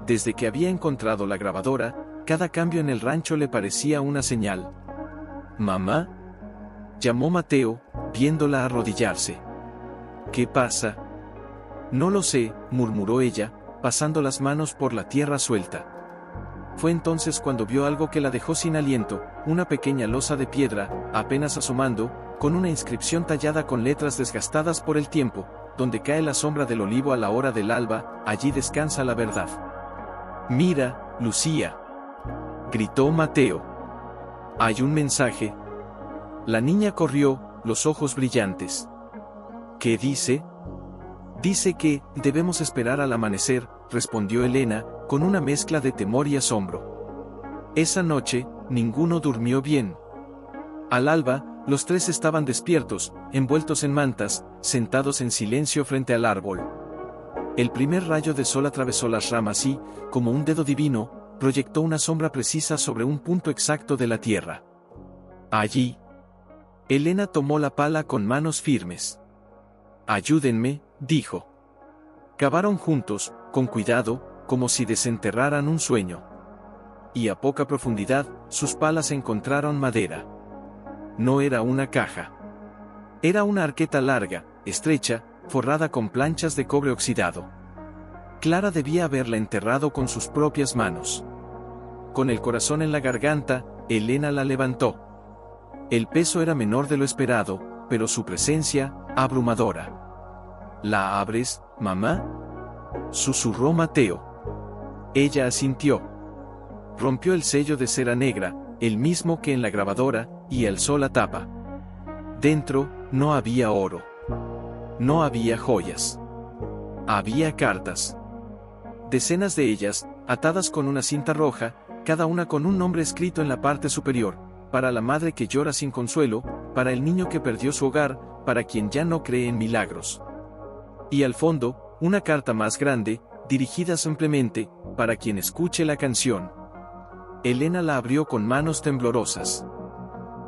S1: Desde que había encontrado la grabadora, cada cambio en el rancho le parecía una señal. «¿Mamá?», llamó Mateo, viéndola arrodillarse. «¿Qué pasa?». «No lo sé», murmuró ella, pasando las manos por la tierra suelta. Fue entonces cuando vio algo que la dejó sin aliento, una pequeña losa de piedra, apenas asomando, con una inscripción tallada con letras desgastadas por el tiempo: «Donde cae la sombra del olivo a la hora del alba, allí descansa la verdad». «Mira, Lucía», gritó Mateo. «Hay un mensaje». La niña corrió, los ojos brillantes. «¿Qué dice?». «Dice que debemos esperar al amanecer», respondió Elena, con una mezcla de temor y asombro. Esa noche, ninguno durmió bien. Al alba, los tres estaban despiertos, envueltos en mantas, sentados en silencio frente al árbol. El primer rayo de sol atravesó las ramas y, como un dedo divino, proyectó una sombra precisa sobre un punto exacto de la tierra. Allí. Elena tomó la pala con manos firmes. «Ayúdenme», dijo. Cavaron juntos, con cuidado, como si desenterraran un sueño. Y a poca profundidad, sus palas encontraron madera. No era una caja. Era una arqueta larga, estrecha, forrada con planchas de cobre oxidado. Clara debía haberla enterrado con sus propias manos. Con el corazón en la garganta, Elena la levantó. El peso era menor de lo esperado, pero su presencia, abrumadora. «¿La abres, mamá?», susurró Mateo. Ella asintió. Rompió el sello de cera negra, el mismo que en la grabadora, y alzó la tapa. Dentro, no había oro. No había joyas. Había cartas. Decenas de ellas, atadas con una cinta roja, cada una con un nombre escrito en la parte superior: para la madre que llora sin consuelo, para el niño que perdió su hogar, para quien ya no cree en milagros. Y al fondo, una carta más grande, dirigida simplemente, para quien escuche la canción. Elena la abrió con manos temblorosas.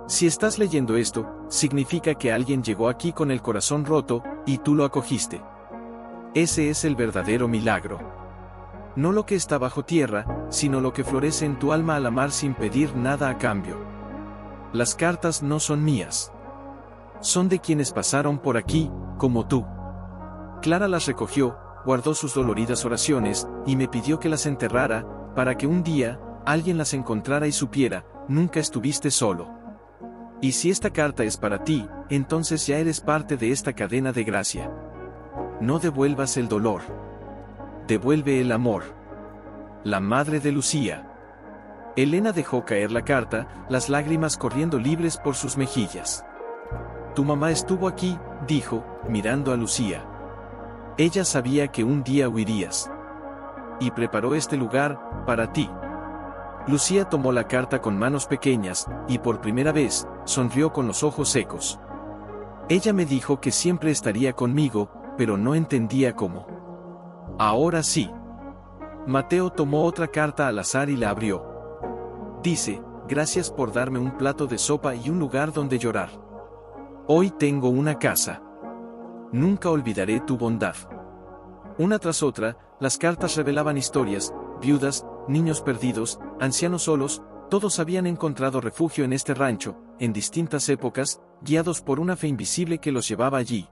S1: Si estás leyendo esto, significa que alguien llegó aquí con el corazón roto, y tú lo acogiste. Ese es el verdadero milagro. No lo que está bajo tierra, sino lo que florece en tu alma al amar sin pedir nada a cambio. Las cartas no son mías. Son de quienes pasaron por aquí, como tú. Clara las recogió, guardó sus doloridas oraciones, y me pidió que las enterrara, para que un día, alguien las encontrara y supiera, nunca estuviste solo. Y si esta carta es para ti, entonces ya eres parte de esta cadena de gracia. No devuelvas el dolor. Devuelve el amor. La madre de Lucía. Elena dejó caer la carta, las lágrimas corriendo libres por sus mejillas. Tu mamá estuvo aquí, dijo, mirando a Lucía. Ella sabía que un día huirías. Y preparó este lugar, para ti. Lucía tomó la carta con manos pequeñas, y por primera vez, sonrió con los ojos secos. Ella me dijo que siempre estaría conmigo, pero no entendía cómo. Ahora sí. Mateo tomó otra carta al azar y la abrió. Dice, gracias por darme un plato de sopa y un lugar donde llorar. Hoy tengo una casa. Nunca olvidaré tu bondad. Una tras otra, las cartas revelaban historias, viudas, niños perdidos, ancianos solos, todos habían encontrado refugio en este rancho, en distintas épocas, guiados por una fe invisible que los llevaba allí.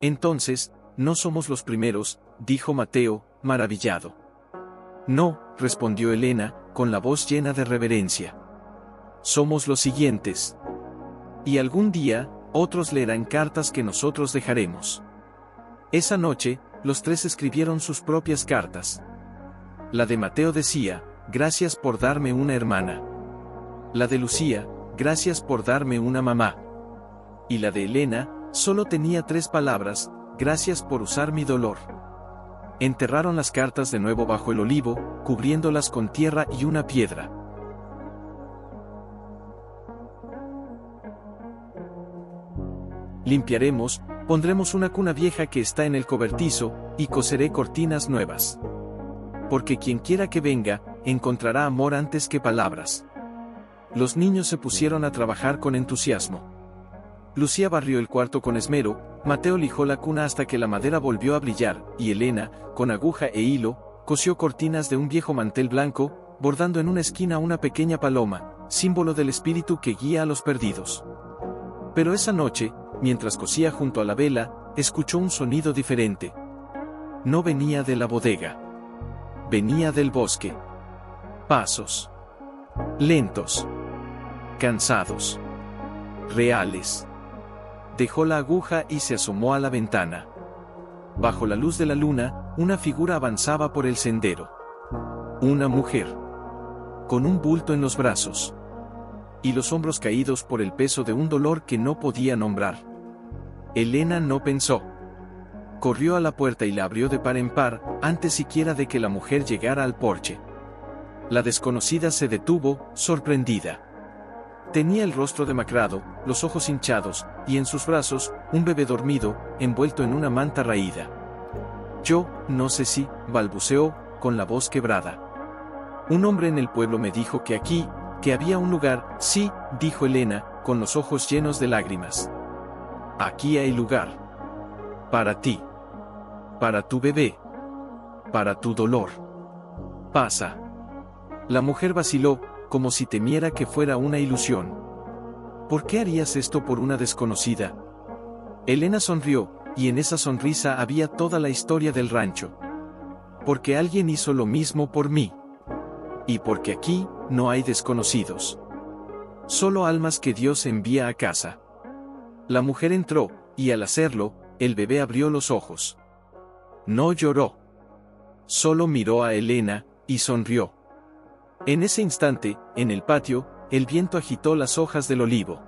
S1: Entonces, no somos los primeros, dijo Mateo, maravillado. No, respondió Elena, con la voz llena de reverencia. Somos los siguientes. Y algún día, otros leerán cartas que nosotros dejaremos. Esa noche, los tres escribieron sus propias cartas. La de Mateo decía, gracias por darme una hermana. La de Lucía, gracias por darme una mamá. Y la de Elena, solo tenía 3 palabras, gracias por usar mi dolor. Enterraron las cartas de nuevo bajo el olivo, cubriéndolas con tierra y una piedra. Limpiaremos, pondremos una cuna vieja que está en el cobertizo, y coseré cortinas nuevas. Porque quien quiera que venga, encontrará amor antes que palabras. Los niños se pusieron a trabajar con entusiasmo. Lucía barrió el cuarto con esmero, Mateo lijó la cuna hasta que la madera volvió a brillar, y Elena, con aguja e hilo, cosió cortinas de un viejo mantel blanco, bordando en una esquina una pequeña paloma, símbolo del espíritu que guía a los perdidos. Pero esa noche, mientras cosía junto a la vela, escuchó un sonido diferente. No venía de la bodega. Venía del bosque. Pasos. Lentos. Cansados. Reales. Dejó la aguja y se asomó a la ventana. Bajo la luz de la luna, una figura avanzaba por el sendero. Una mujer. Con un bulto en los brazos. Y los hombros caídos por el peso de un dolor que no podía nombrar. Elena no pensó. Corrió a la puerta y la abrió de par en par, antes siquiera de que la mujer llegara al porche. La desconocida se detuvo, sorprendida. Tenía el rostro demacrado, los ojos hinchados, y en sus brazos, un bebé dormido, envuelto en una manta raída. Yo, no sé si, balbuceó, con la voz quebrada. Un hombre en el pueblo me dijo que aquí, que había un lugar, sí, dijo Elena, con los ojos llenos de lágrimas. Aquí hay lugar. Para ti. Para tu bebé. Para tu dolor. Pasa. La mujer vaciló, como si temiera que fuera una ilusión. ¿Por qué harías esto por una desconocida? Elena sonrió, y en esa sonrisa había toda la historia del rancho. Porque alguien hizo lo mismo por mí. Y porque aquí, no hay desconocidos. Solo almas que Dios envía a casa. La mujer entró, y al hacerlo, el bebé abrió los ojos. No lloró. Solo miró a Elena, y sonrió. En ese instante, en el patio, el viento agitó las hojas del olivo.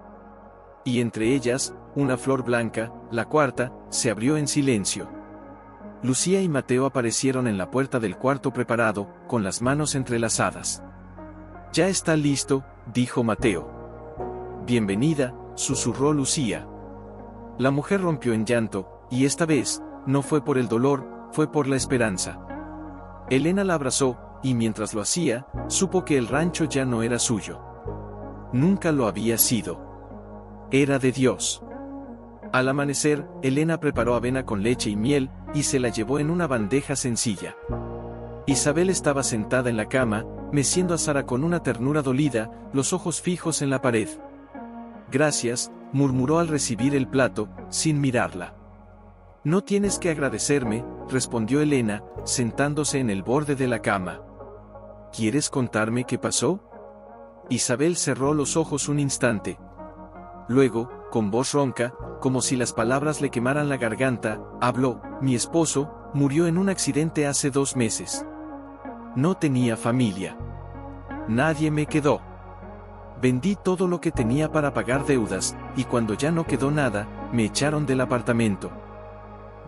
S1: Y entre ellas, una flor blanca, la cuarta, se abrió en silencio. Lucía y Mateo aparecieron en la puerta del cuarto preparado, con las manos entrelazadas. Ya está listo, dijo Mateo. Bienvenida, susurró Lucía. La mujer rompió en llanto, y esta vez, no fue por el dolor, fue por la esperanza. Elena la abrazó, y mientras lo hacía, supo que el rancho ya no era suyo. Nunca lo había sido. Era de Dios. Al amanecer, Elena preparó avena con leche y miel, y se la llevó en una bandeja sencilla. Isabel estaba sentada en la cama, meciendo a Sara con una ternura dolida, los ojos fijos en la pared. «Gracias», murmuró al recibir el plato, sin mirarla. «No tienes que agradecerme», respondió Elena, sentándose en el borde de la cama. «¿Quieres contarme qué pasó?» Isabel cerró los ojos un instante. Luego, con voz ronca, como si las palabras le quemaran la garganta, habló: «Mi esposo murió en un accidente hace 2 meses. No tenía familia. Nadie me quedó. Vendí todo lo que tenía para pagar deudas, y cuando ya no quedó nada, me echaron del apartamento.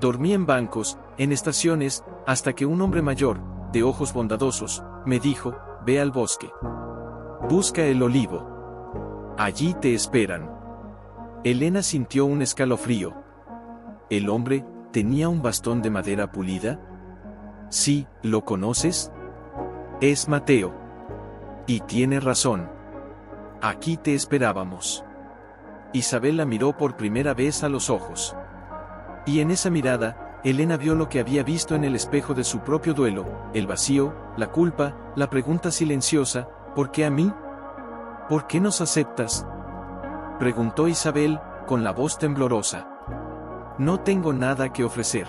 S1: Dormí en bancos, en estaciones, hasta que un hombre mayor, de ojos bondadosos, me dijo: ve al bosque. Busca el olivo. Allí te esperan». Elena sintió un escalofrío. ¿El hombre tenía un bastón de madera pulida? Sí, ¿lo conoces? Es Mateo. Y tiene razón. Aquí te esperábamos. Isabel la miró por primera vez a los ojos. Y en esa mirada, Elena vio lo que había visto en el espejo de su propio duelo, el vacío, la culpa, la pregunta silenciosa: ¿por qué a mí? ¿Por qué nos aceptas?, preguntó Isabel, con la voz temblorosa. No tengo nada que ofrecer.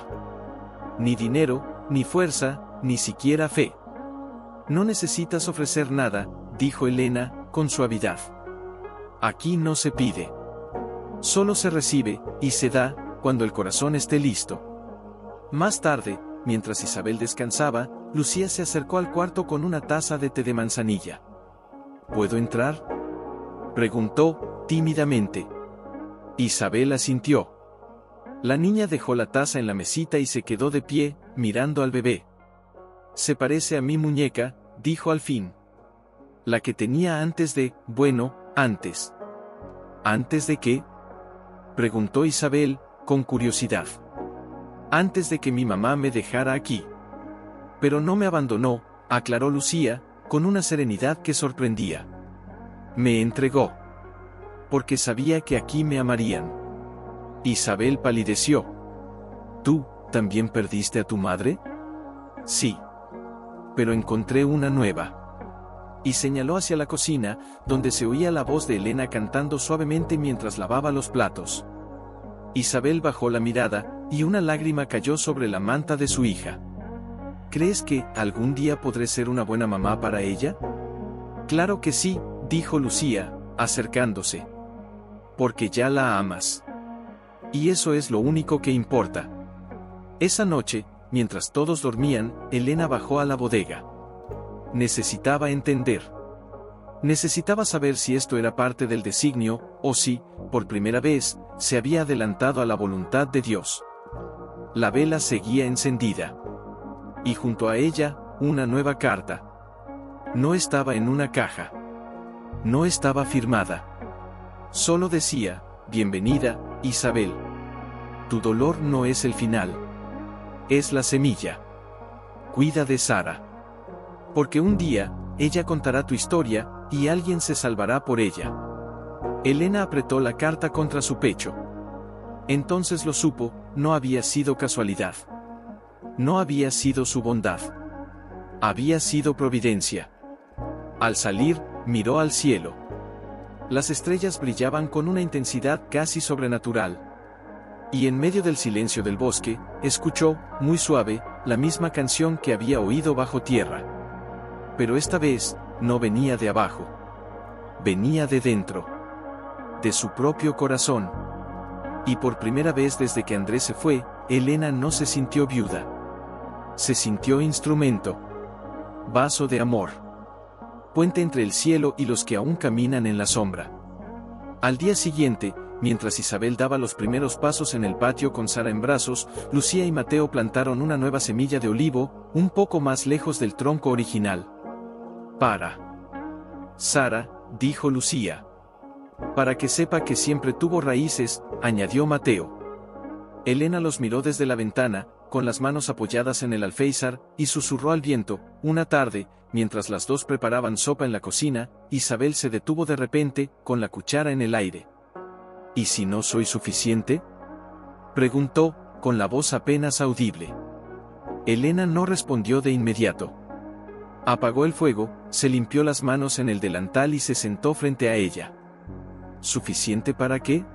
S1: Ni dinero, ni fuerza, ni siquiera fe. No necesitas ofrecer nada, dijo Elena, con suavidad. Aquí no se pide. Solo se recibe, y se da, cuando el corazón esté listo. Más tarde, mientras Isabel descansaba, Lucía se acercó al cuarto con una taza de té de manzanilla. ¿Puedo entrar?, preguntó, tímidamente. Isabel asintió. La niña dejó la taza en la mesita y se quedó de pie, mirando al bebé. Se parece a mi muñeca, dijo al fin. La que tenía antes. ¿Antes de qué?, preguntó Isabel, con curiosidad. Antes de que mi mamá me dejara aquí. Pero no me abandonó, aclaró Lucía, con una serenidad que sorprendía. Me entregó. Porque sabía que aquí me amarían. Isabel palideció. ¿Tú, también perdiste a tu madre? Sí. Pero encontré una nueva. Y señaló hacia la cocina, donde se oía la voz de Elena cantando suavemente mientras lavaba los platos. Isabel bajó la mirada, y una lágrima cayó sobre la manta de su hija. ¿Crees que algún día podré ser una buena mamá para ella? Claro que sí, dijo Lucía, acercándose. Porque ya la amas. Y eso es lo único que importa. Esa noche, mientras todos dormían, Elena bajó a la bodega. Necesitaba entender. Necesitaba saber si esto era parte del designio, o si, por primera vez, se había adelantado a la voluntad de Dios. La vela seguía encendida. Y junto a ella, una nueva carta. No estaba en una caja. No estaba firmada. Solo decía: bienvenida, Isabel. Tu dolor no es el final. Es la semilla. Cuida de Sara. Porque un día, ella contará tu historia, y alguien se salvará por ella. Elena apretó la carta contra su pecho. Entonces lo supo: no había sido casualidad. No había sido su bondad. Había sido providencia. Al salir, miró al cielo. Las estrellas brillaban con una intensidad casi sobrenatural. Y en medio del silencio del bosque, escuchó, muy suave, la misma canción que había oído bajo tierra. Pero esta vez, no venía de abajo. Venía de dentro. De su propio corazón. Y por primera vez desde que Andrés se fue, Elena no se sintió viuda. Se sintió instrumento. Vaso de amor. Puente entre el cielo y los que aún caminan en la sombra. Al día siguiente, mientras Isabel daba los primeros pasos en el patio con Sara en brazos, Lucía y Mateo plantaron una nueva semilla de olivo, un poco más lejos del tronco original. Para Sara, dijo Lucía. Para que sepa que siempre tuvo raíces, añadió Mateo. Elena los miró desde la ventana, con las manos apoyadas en el alféizar, y susurró al viento. Una tarde, mientras las dos preparaban sopa en la cocina, Isabel se detuvo de repente, con la cuchara en el aire. ¿Y si no soy suficiente?, preguntó, con la voz apenas audible. Elena no respondió de inmediato. Apagó el fuego, se limpió las manos en el delantal y se sentó frente a ella. ¿Suficiente para qué?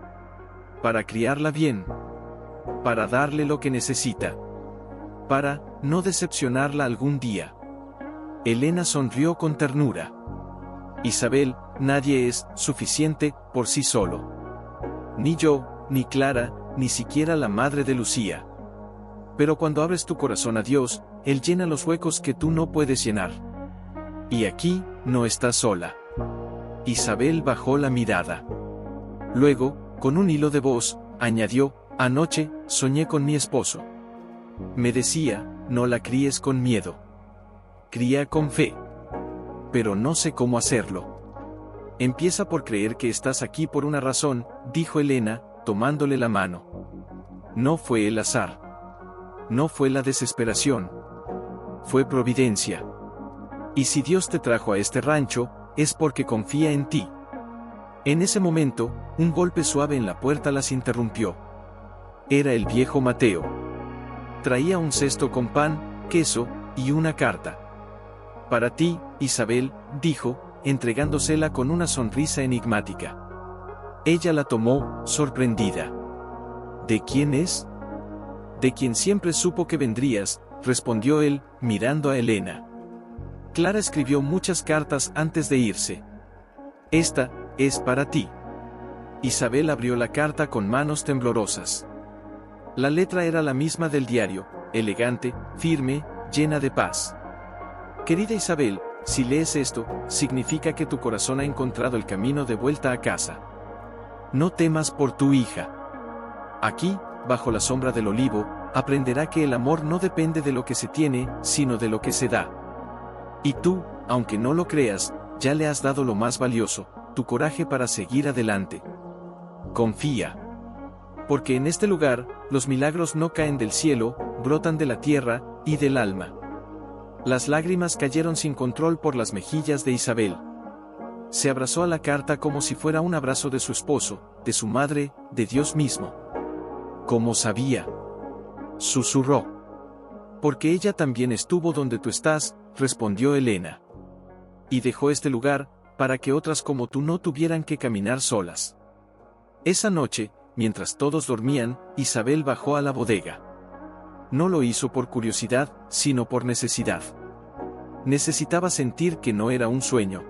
S1: Para criarla bien. Para darle lo que necesita. Para no decepcionarla algún día. Elena sonrió con ternura. Isabel, nadie es suficiente por sí solo. Ni yo, ni Clara, ni siquiera la madre de Lucía. Pero cuando abres tu corazón a Dios, Él llena los huecos que tú no puedes llenar. Y aquí, no estás sola. Isabel bajó la mirada. Luego, con un hilo de voz, añadió, anoche, soñé con mi esposo. Me decía, no la críes con miedo. Cría con fe. Pero no sé cómo hacerlo. Empieza por creer que estás aquí por una razón, dijo Elena, tomándole la mano. No fue el azar. No fue la desesperación. Fue providencia. Y si Dios te trajo a este rancho, es porque confía en ti. En ese momento, un golpe suave en la puerta las interrumpió. Era el viejo Mateo. Traía un cesto con pan, queso, y una carta. Para ti, Isabel, dijo, entregándosela con una sonrisa enigmática. Ella la tomó, sorprendida. ¿De quién es? De quien siempre supo que vendrías, respondió él, mirando a Elena. Clara escribió muchas cartas antes de irse. Esta es para ti. Isabel abrió la carta con manos temblorosas. La letra era la misma del diario, elegante, firme, llena de paz. Querida Isabel, si lees esto, significa que tu corazón ha encontrado el camino de vuelta a casa. No temas por tu hija. Aquí, bajo la sombra del olivo, aprenderá que el amor no depende de lo que se tiene, sino de lo que se da. Y tú, aunque no lo creas, ya le has dado lo más valioso, tu coraje para seguir adelante. Confía. Porque en este lugar, los milagros no caen del cielo, brotan de la tierra, y del alma. Las lágrimas cayeron sin control por las mejillas de Isabel. Se abrazó a la carta como si fuera un abrazo de su esposo, de su madre, de Dios mismo. ¿Cómo sabía? Susurró. Porque ella también estuvo donde tú estás, respondió Elena. Y dejó este lugar, para que otras como tú no tuvieran que caminar solas. Esa noche, mientras todos dormían, Isabel bajó a la bodega. No lo hizo por curiosidad, sino por necesidad. Necesitaba sentir que no era un sueño.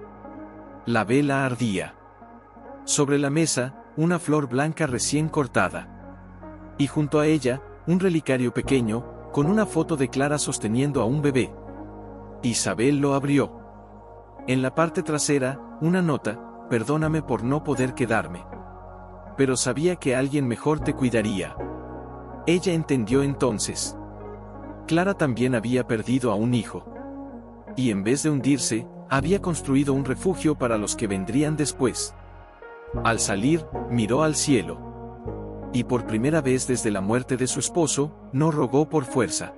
S1: La vela ardía. Sobre la mesa, una flor blanca recién cortada. Y junto a ella, un relicario pequeño, con una foto de Clara sosteniendo a un bebé. Isabel lo abrió. En la parte trasera, una nota, perdóname por no poder quedarme. Pero sabía que alguien mejor te cuidaría. Ella entendió entonces. Clara también había perdido a un hijo. Y en vez de hundirse, había construido un refugio para los que vendrían después. Al salir, miró al cielo. Y por primera vez desde la muerte de su esposo, no rogó por fuerza.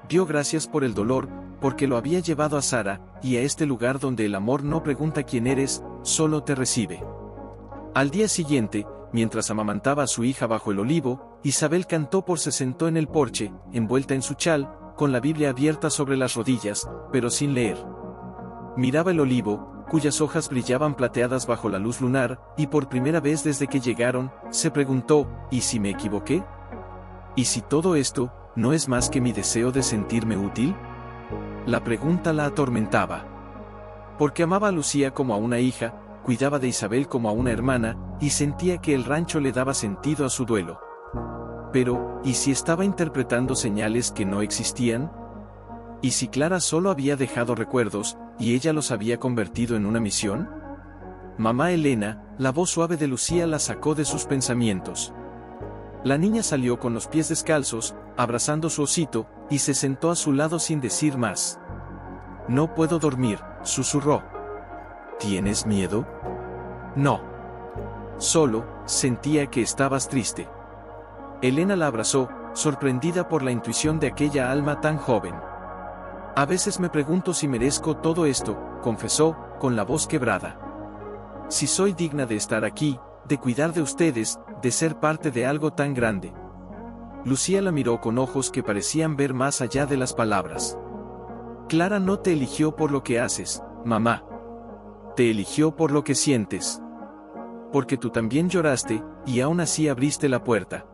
S1: Dio gracias por el dolor, porque lo había llevado a Sara, y a este lugar donde el amor no pregunta quién eres, solo te recibe. Al día siguiente, mientras amamantaba a su hija bajo el olivo, Isabel cantó se sentó en el porche, envuelta en su chal, con la Biblia abierta sobre las rodillas, pero sin leer. Miraba el olivo, cuyas hojas brillaban plateadas bajo la luz lunar, y por primera vez desde que llegaron, se preguntó, ¿y si me equivoqué? ¿Y si todo esto no es más que mi deseo de sentirme útil? La pregunta la atormentaba. Porque amaba a Lucía como a una hija, cuidaba de Isabel como a una hermana, y sentía que el rancho le daba sentido a su duelo. Pero, ¿y si estaba interpretando señales que no existían? ¿Y si Clara solo había dejado recuerdos, y ella los había convertido en una misión? Mamá Elena, la voz suave de Lucía la sacó de sus pensamientos. La niña salió con los pies descalzos, abrazando su osito, y se sentó a su lado sin decir más. No puedo dormir, susurró. ¿Tienes miedo? No. Solo, sentía que estabas triste. Elena la abrazó, sorprendida por la intuición de aquella alma tan joven. A veces me pregunto si merezco todo esto, confesó, con la voz quebrada. Si soy digna de estar aquí, de cuidar de ustedes, de ser parte de algo tan grande. Lucía la miró con ojos que parecían ver más allá de las palabras. Clara no te eligió por lo que haces, mamá. Te eligió por lo que sientes. Porque tú también lloraste, y aún así abriste la puerta.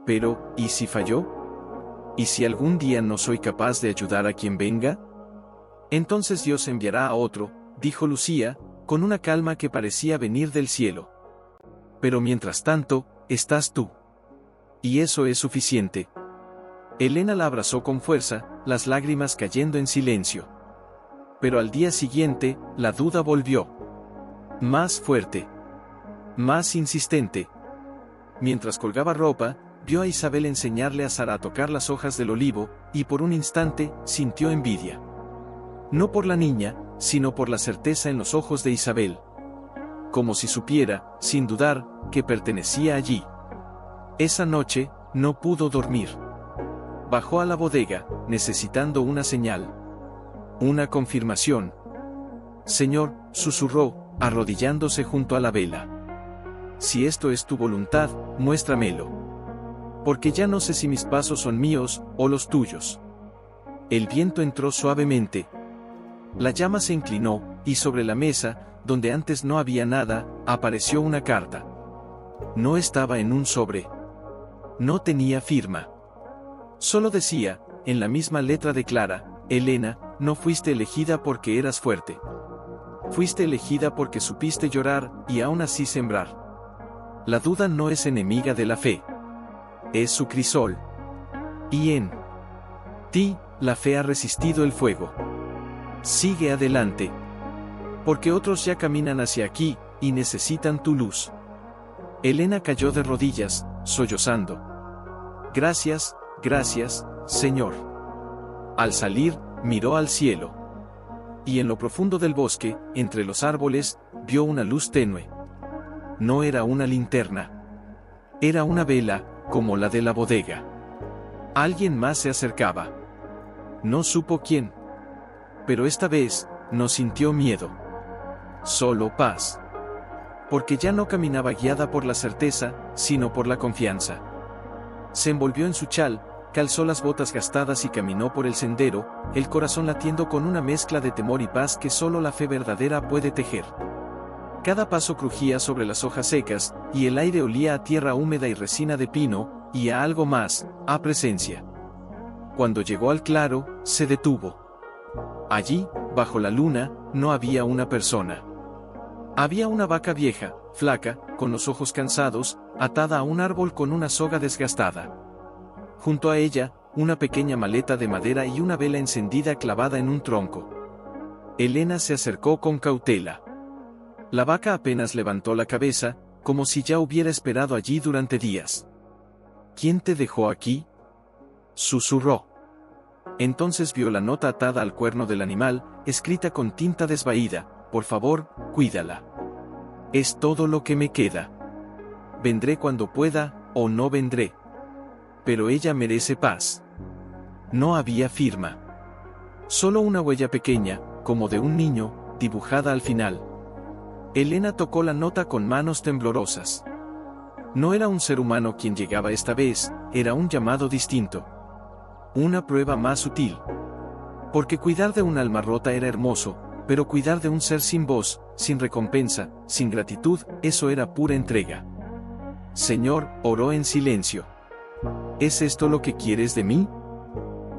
S1: Pero, ¿y si falló? ¿Y si algún día no soy capaz de ayudar a quien venga? Entonces Dios enviará a otro, dijo Lucía, con una calma que parecía venir del cielo. Pero mientras tanto, estás tú. Y eso es suficiente. Elena la abrazó con fuerza, las lágrimas cayendo en silencio. Pero al día siguiente, la duda volvió. Más fuerte. Más insistente. Mientras colgaba ropa, vio a Isabel enseñarle a Sara a tocar las hojas del olivo, y por un instante, sintió envidia. No por la niña, sino por la certeza en los ojos de Isabel. Como si supiera, sin dudar, que pertenecía allí. Esa noche, no pudo dormir. Bajó a la bodega, necesitando una señal. Una confirmación. Señor, susurró, arrodillándose junto a la vela. Si esto es tu voluntad, muéstramelo. Porque ya no sé si mis pasos son míos, o los tuyos. El viento entró suavemente. La llama se inclinó, y sobre la mesa, donde antes no había nada, apareció una carta. No estaba en un sobre. No tenía firma. Solo decía, en la misma letra de Clara, Elena, no fuiste elegida porque eras fuerte. Fuiste elegida porque supiste llorar, y aún así sembrar. La duda no es enemiga de la fe. Es su crisol. Y en ti, la fe ha resistido el fuego. Sigue adelante. Porque otros ya caminan hacia aquí, y necesitan tu luz. Elena cayó de rodillas, sollozando. Gracias, gracias, Señor. Al salir, miró al cielo. Y en lo profundo del bosque, entre los árboles, vio una luz tenue. No era una linterna. Era una vela, como la de la bodega. Alguien más se acercaba. No supo quién. Pero esta vez, no sintió miedo. Solo paz. Porque ya no caminaba guiada por la certeza, sino por la confianza. Se envolvió en su chal, calzó las botas gastadas y caminó por el sendero, el corazón latiendo con una mezcla de temor y paz que solo la fe verdadera puede tejer. Cada paso crujía sobre las hojas secas, y el aire olía a tierra húmeda y resina de pino, y a algo más, a presencia. Cuando llegó al claro, se detuvo. Allí, bajo la luna, no había una persona. Había una vaca vieja, flaca, con los ojos cansados, atada a un árbol con una soga desgastada. Junto a ella, una pequeña maleta de madera y una vela encendida clavada en un tronco. Elena se acercó con cautela. La vaca apenas levantó la cabeza, como si ya hubiera esperado allí durante días. ¿Quién te dejó aquí?, susurró. Entonces vio la nota atada al cuerno del animal, escrita con tinta desvaída: por favor, cuídala. Es todo lo que me queda. Vendré cuando pueda, o no vendré. Pero ella merece paz. No había firma. Solo una huella pequeña, como de un niño, dibujada al final. Elena tocó la nota con manos temblorosas. No era un ser humano quien llegaba esta vez, era un llamado distinto. Una prueba más sutil. Porque cuidar de un alma rota era hermoso, pero cuidar de un ser sin voz, sin recompensa, sin gratitud, eso era pura entrega. Señor, oró en silencio. ¿Es esto lo que quieres de mí?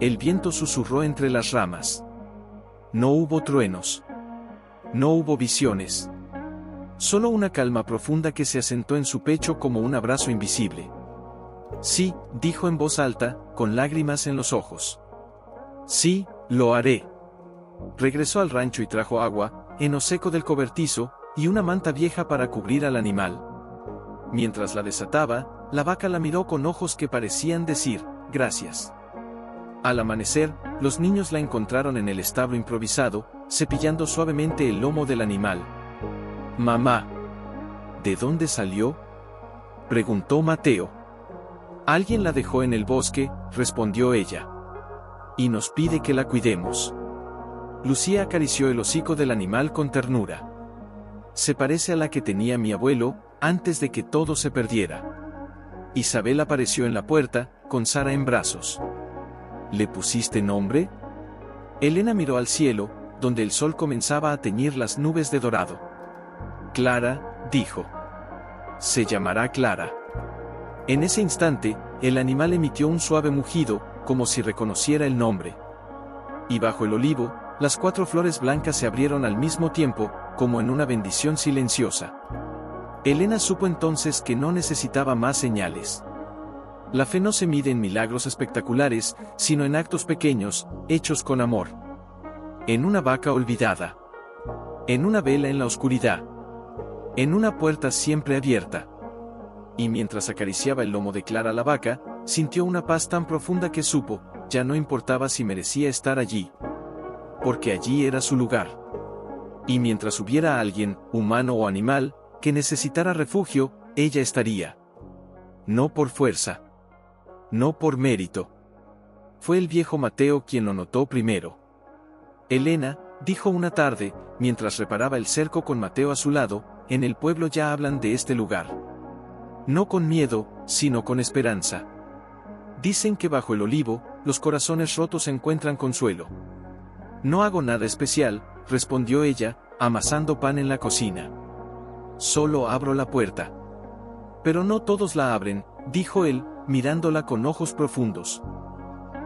S1: El viento susurró entre las ramas. No hubo truenos. No hubo visiones. Solo una calma profunda que se asentó en su pecho como un abrazo invisible. Sí, dijo en voz alta, con lágrimas en los ojos. Sí, lo haré. Regresó al rancho y trajo agua, heno seco del cobertizo, y una manta vieja para cubrir al animal. Mientras la desataba, la vaca la miró con ojos que parecían decir, gracias. Al amanecer, los niños la encontraron en el establo improvisado, cepillando suavemente el lomo del animal. Mamá. ¿De dónde salió?, preguntó Mateo. Alguien la dejó en el bosque, respondió ella. Y nos pide que la cuidemos. Lucía acarició el hocico del animal con ternura. Se parece a la que tenía mi abuelo, antes de que todo se perdiera. Isabel apareció en la puerta, con Sara en brazos. ¿Le pusiste nombre? Elena miró al cielo, donde el sol comenzaba a teñir las nubes de dorado. Clara, dijo. Se llamará Clara. En ese instante, el animal emitió un suave mugido, como si reconociera el nombre. Y bajo el olivo, las 4 flores blancas se abrieron al mismo tiempo, como en una bendición silenciosa. Elena supo entonces que no necesitaba más señales. La fe no se mide en milagros espectaculares, sino en actos pequeños, hechos con amor. En una vaca olvidada. En una vela en la oscuridad. En una puerta siempre abierta. Y mientras acariciaba el lomo de Clara la vaca, sintió una paz tan profunda que supo, ya no importaba si merecía estar allí. Porque allí era su lugar. Y mientras hubiera alguien, humano o animal, que necesitara refugio, ella estaría. No por fuerza. No por mérito. Fue el viejo Mateo quien lo notó primero. Elena, dijo una tarde, mientras reparaba el cerco con Mateo a su lado, en el pueblo ya hablan de este lugar. No con miedo, sino con esperanza. Dicen que bajo el olivo, los corazones rotos encuentran consuelo. No hago nada especial, respondió ella, amasando pan en la cocina. Solo abro la puerta. Pero no todos la abren, dijo él, mirándola con ojos profundos.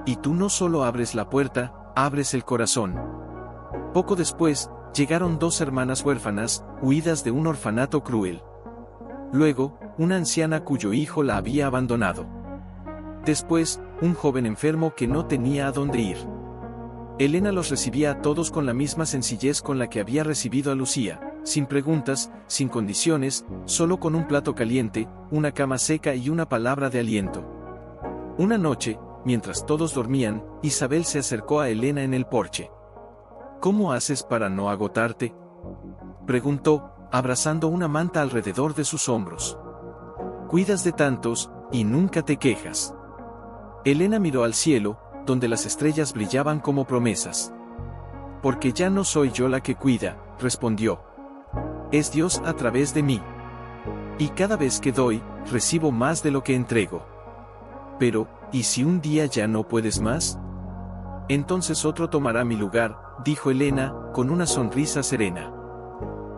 S1: Y tú no solo abres la puerta, abres el corazón. Poco después, llegaron 2 hermanas huérfanas, huidas de un orfanato cruel. Luego, una anciana cuyo hijo la había abandonado. Después, un joven enfermo que no tenía a dónde ir. Elena los recibía a todos con la misma sencillez con la que había recibido a Lucía, sin preguntas, sin condiciones, solo con un plato caliente, una cama seca y una palabra de aliento. Una noche, mientras todos dormían, Isabel se acercó a Elena en el porche. ¿Cómo haces para no agotarte?, preguntó, abrazando una manta alrededor de sus hombros. Cuidas de tantos, y nunca te quejas. Elena miró al cielo, donde las estrellas brillaban como promesas. Porque ya no soy yo la que cuida, respondió. Es Dios a través de mí. Y cada vez que doy, recibo más de lo que entrego. Pero, ¿y si un día ya no puedes más? Entonces otro tomará mi lugar, dijo Elena, con una sonrisa serena.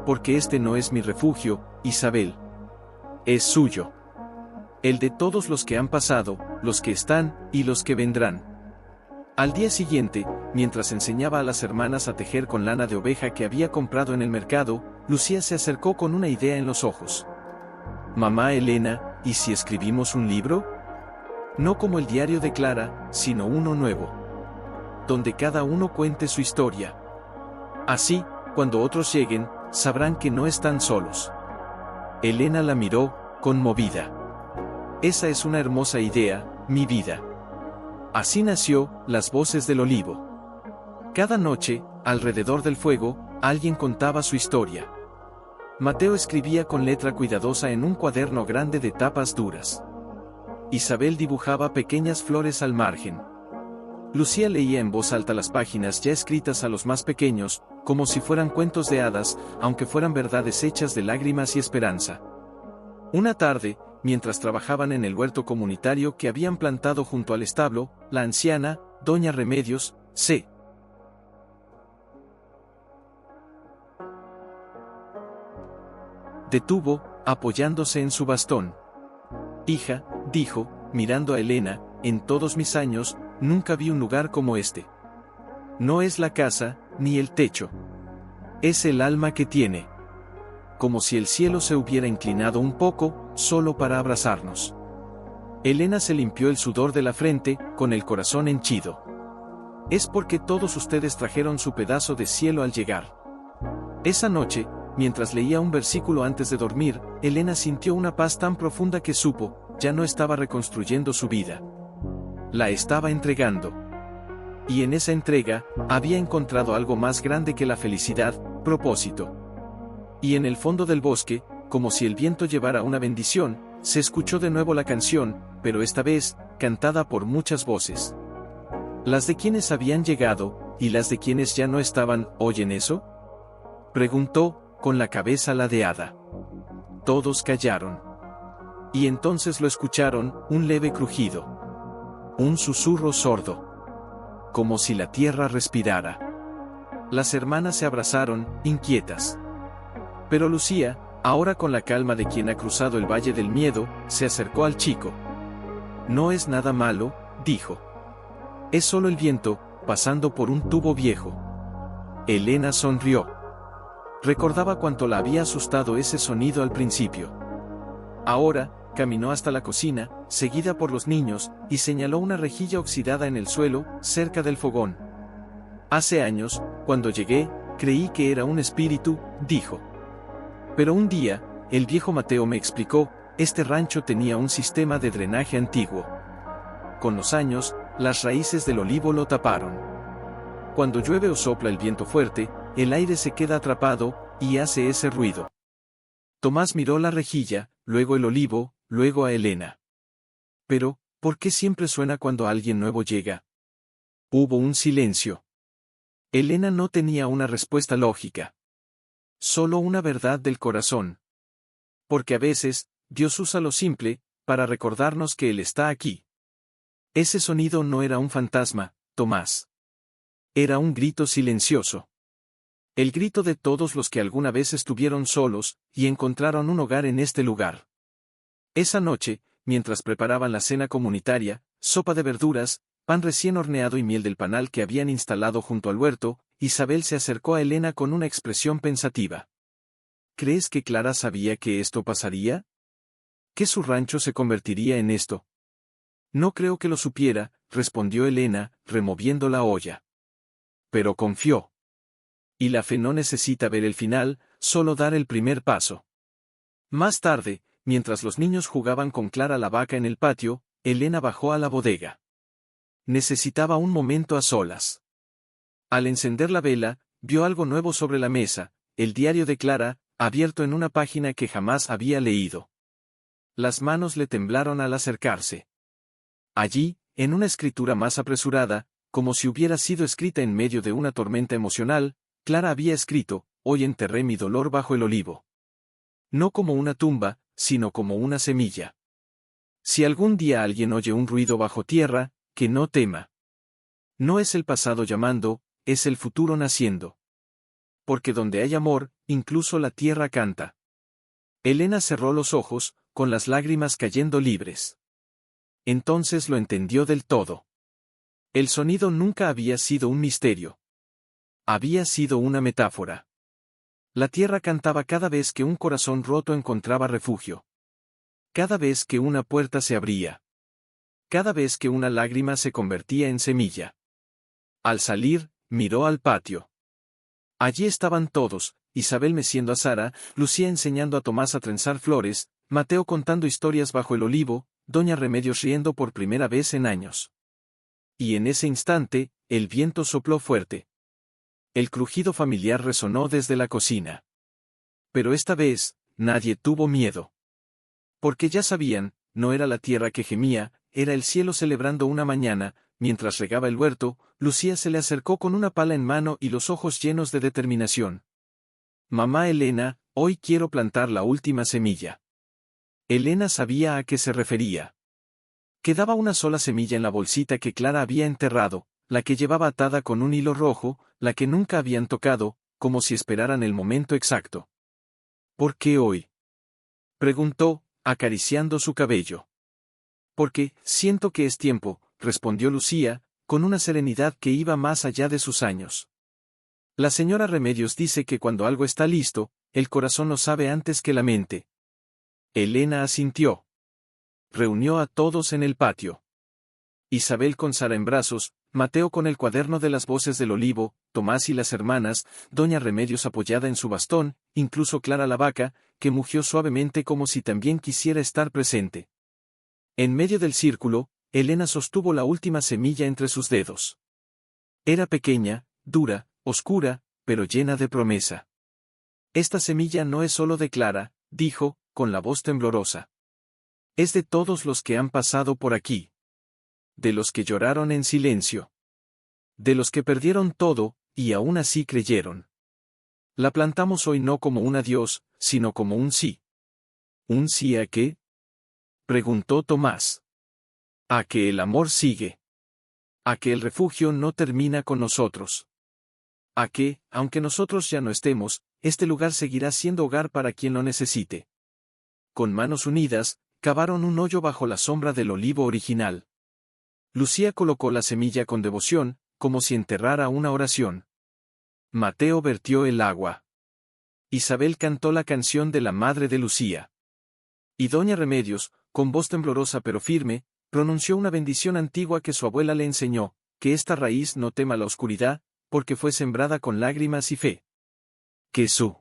S1: Porque este no es mi refugio, Isabel. Es suyo. El de todos los que han pasado, los que están, y los que vendrán. Al día siguiente, mientras enseñaba a las hermanas a tejer con lana de oveja que había comprado en el mercado, Lucía se acercó con una idea en los ojos. Mamá Elena, ¿y si escribimos un libro? No como el diario de Clara, sino uno nuevo. Donde cada uno cuente su historia. Así, cuando otros lleguen, sabrán que no están solos. Elena la miró, conmovida. Esa es una hermosa idea, mi vida. Así nació Las Voces del Olivo. Cada noche, alrededor del fuego, alguien contaba su historia. Mateo escribía con letra cuidadosa en un cuaderno grande de tapas duras. Isabel dibujaba pequeñas flores al margen. Lucía leía en voz alta las páginas ya escritas a los más pequeños, como si fueran cuentos de hadas, aunque fueran verdades hechas de lágrimas y esperanza. Una tarde, mientras trabajaban en el huerto comunitario que habían plantado junto al establo, la anciana, doña Remedios, se detuvo, apoyándose en su bastón. Hija, dijo, mirando a Elena, en todos mis años, nunca vi un lugar como este. No es la casa, ni el techo. Es el alma que tiene. Como si el cielo se hubiera inclinado un poco, solo para abrazarnos. Elena se limpió el sudor de la frente, con el corazón henchido. Es porque todos ustedes trajeron su pedazo de cielo al llegar. Esa noche, mientras leía un versículo antes de dormir, Elena sintió una paz tan profunda que supo, ya no estaba reconstruyendo su vida. La estaba entregando. Y en esa entrega, había encontrado algo más grande que la felicidad, propósito. Y en el fondo del bosque, como si el viento llevara una bendición, se escuchó de nuevo la canción, pero esta vez, cantada por muchas voces. Las de quienes habían llegado, y las de quienes ya no estaban, ¿oyen eso?, preguntó, con la cabeza ladeada. Todos callaron. Y entonces lo escucharon, un leve crujido. Un susurro sordo. Como si la tierra respirara. Las hermanas se abrazaron, inquietas. Pero Lucía, ahora con la calma de quien ha cruzado el valle del miedo, se acercó al chico. No es nada malo, dijo. Es solo el viento, pasando por un tubo viejo. Elena sonrió. Recordaba cuánto la había asustado ese sonido al principio. Ahora, caminó hasta la cocina, seguida por los niños, y señaló una rejilla oxidada en el suelo, cerca del fogón. Hace años, cuando llegué, creí que era un espíritu, dijo. Pero un día, el viejo Mateo me explicó, este rancho tenía un sistema de drenaje antiguo. Con los años, las raíces del olivo lo taparon. Cuando llueve o sopla el viento fuerte, el aire se queda atrapado, y hace ese ruido. Tomás miró la rejilla, luego el olivo, luego a Elena. Pero, ¿por qué siempre suena cuando alguien nuevo llega? Hubo un silencio. Elena no tenía una respuesta lógica. Solo una verdad del corazón. Porque a veces, Dios usa lo simple, para recordarnos que Él está aquí. Ese sonido no era un fantasma, Tomás. Era un grito silencioso. El grito de todos los que alguna vez estuvieron solos, y encontraron un hogar en este lugar. Esa noche, mientras preparaban la cena comunitaria, sopa de verduras, pan recién horneado y miel del panal que habían instalado junto al huerto, Isabel se acercó a Elena con una expresión pensativa. ¿Crees que Clara sabía que esto pasaría? ¿Que su rancho se convertiría en esto? No creo que lo supiera, respondió Elena, removiendo la olla. Pero confió. Y la fe no necesita ver el final, solo dar el primer paso. Más tarde, mientras los niños jugaban con Clara la vaca en el patio, Elena bajó a la bodega. Necesitaba un momento a solas. Al encender la vela, vio algo nuevo sobre la mesa, el diario de Clara, abierto en una página que jamás había leído. Las manos le temblaron al acercarse. Allí, en una escritura más apresurada, como si hubiera sido escrita en medio de una tormenta emocional, Clara había escrito, hoy enterré mi dolor bajo el olivo. No como una tumba, sino como una semilla. Si algún día alguien oye un ruido bajo tierra, que no tema. No es el pasado llamando, es el futuro naciendo. Porque donde hay amor, incluso la tierra canta. Elena cerró los ojos, con las lágrimas cayendo libres. Entonces lo entendió del todo. El sonido nunca había sido un misterio. Había sido una metáfora. La tierra cantaba cada vez que un corazón roto encontraba refugio. Cada vez que una puerta se abría. Cada vez que una lágrima se convertía en semilla. Al salir, miró al patio. Allí estaban todos, Isabel meciendo a Sara, Lucía enseñando a Tomás a trenzar flores, Mateo contando historias bajo el olivo, doña Remedios riendo por primera vez en años. Y en ese instante, el viento sopló fuerte. El crujido familiar resonó desde la cocina. Pero esta vez, nadie tuvo miedo. Porque ya sabían, no era la tierra que gemía, era el cielo celebrando una mañana. Mientras regaba el huerto, Lucía se le acercó con una pala en mano y los ojos llenos de determinación. Mamá Elena, hoy quiero plantar la última semilla. Elena sabía a qué se refería. Quedaba una sola semilla en la bolsita que Clara había enterrado, la que llevaba atada con un hilo rojo, la que nunca habían tocado, como si esperaran el momento exacto. ¿Por qué hoy?, preguntó, acariciando su cabello. Porque, siento que es tiempo, respondió Lucía, con una serenidad que iba más allá de sus años. La señora Remedios dice que cuando algo está listo, el corazón lo sabe antes que la mente. Elena asintió. Reunió a todos en el patio. Isabel con Sara en brazos, Mateo con el cuaderno de las voces del olivo, Tomás y las hermanas, doña Remedios apoyada en su bastón, incluso Clara la vaca, que mugió suavemente como si también quisiera estar presente. En medio del círculo, Elena sostuvo la última semilla entre sus dedos. Era pequeña, dura, oscura, pero llena de promesa. Esta semilla no es solo de Clara, dijo, con la voz temblorosa. Es de todos los que han pasado por aquí. De los que lloraron en silencio. De los que perdieron todo, y aún así creyeron. La plantamos hoy no como un adiós, sino como un sí. ¿Un sí a qué? Preguntó Tomás. A que el amor sigue. A que el refugio no termina con nosotros. A que, aunque nosotros ya no estemos, este lugar seguirá siendo hogar para quien lo necesite. Con manos unidas, cavaron un hoyo bajo la sombra del olivo original. Lucía colocó la semilla con devoción, como si enterrara una oración. Mateo vertió el agua. Isabel cantó la canción de la madre de Lucía. Y doña Remedios, con voz temblorosa pero firme, pronunció una bendición antigua que su abuela le enseñó, que esta raíz no tema la oscuridad, porque fue sembrada con lágrimas y fe. Que su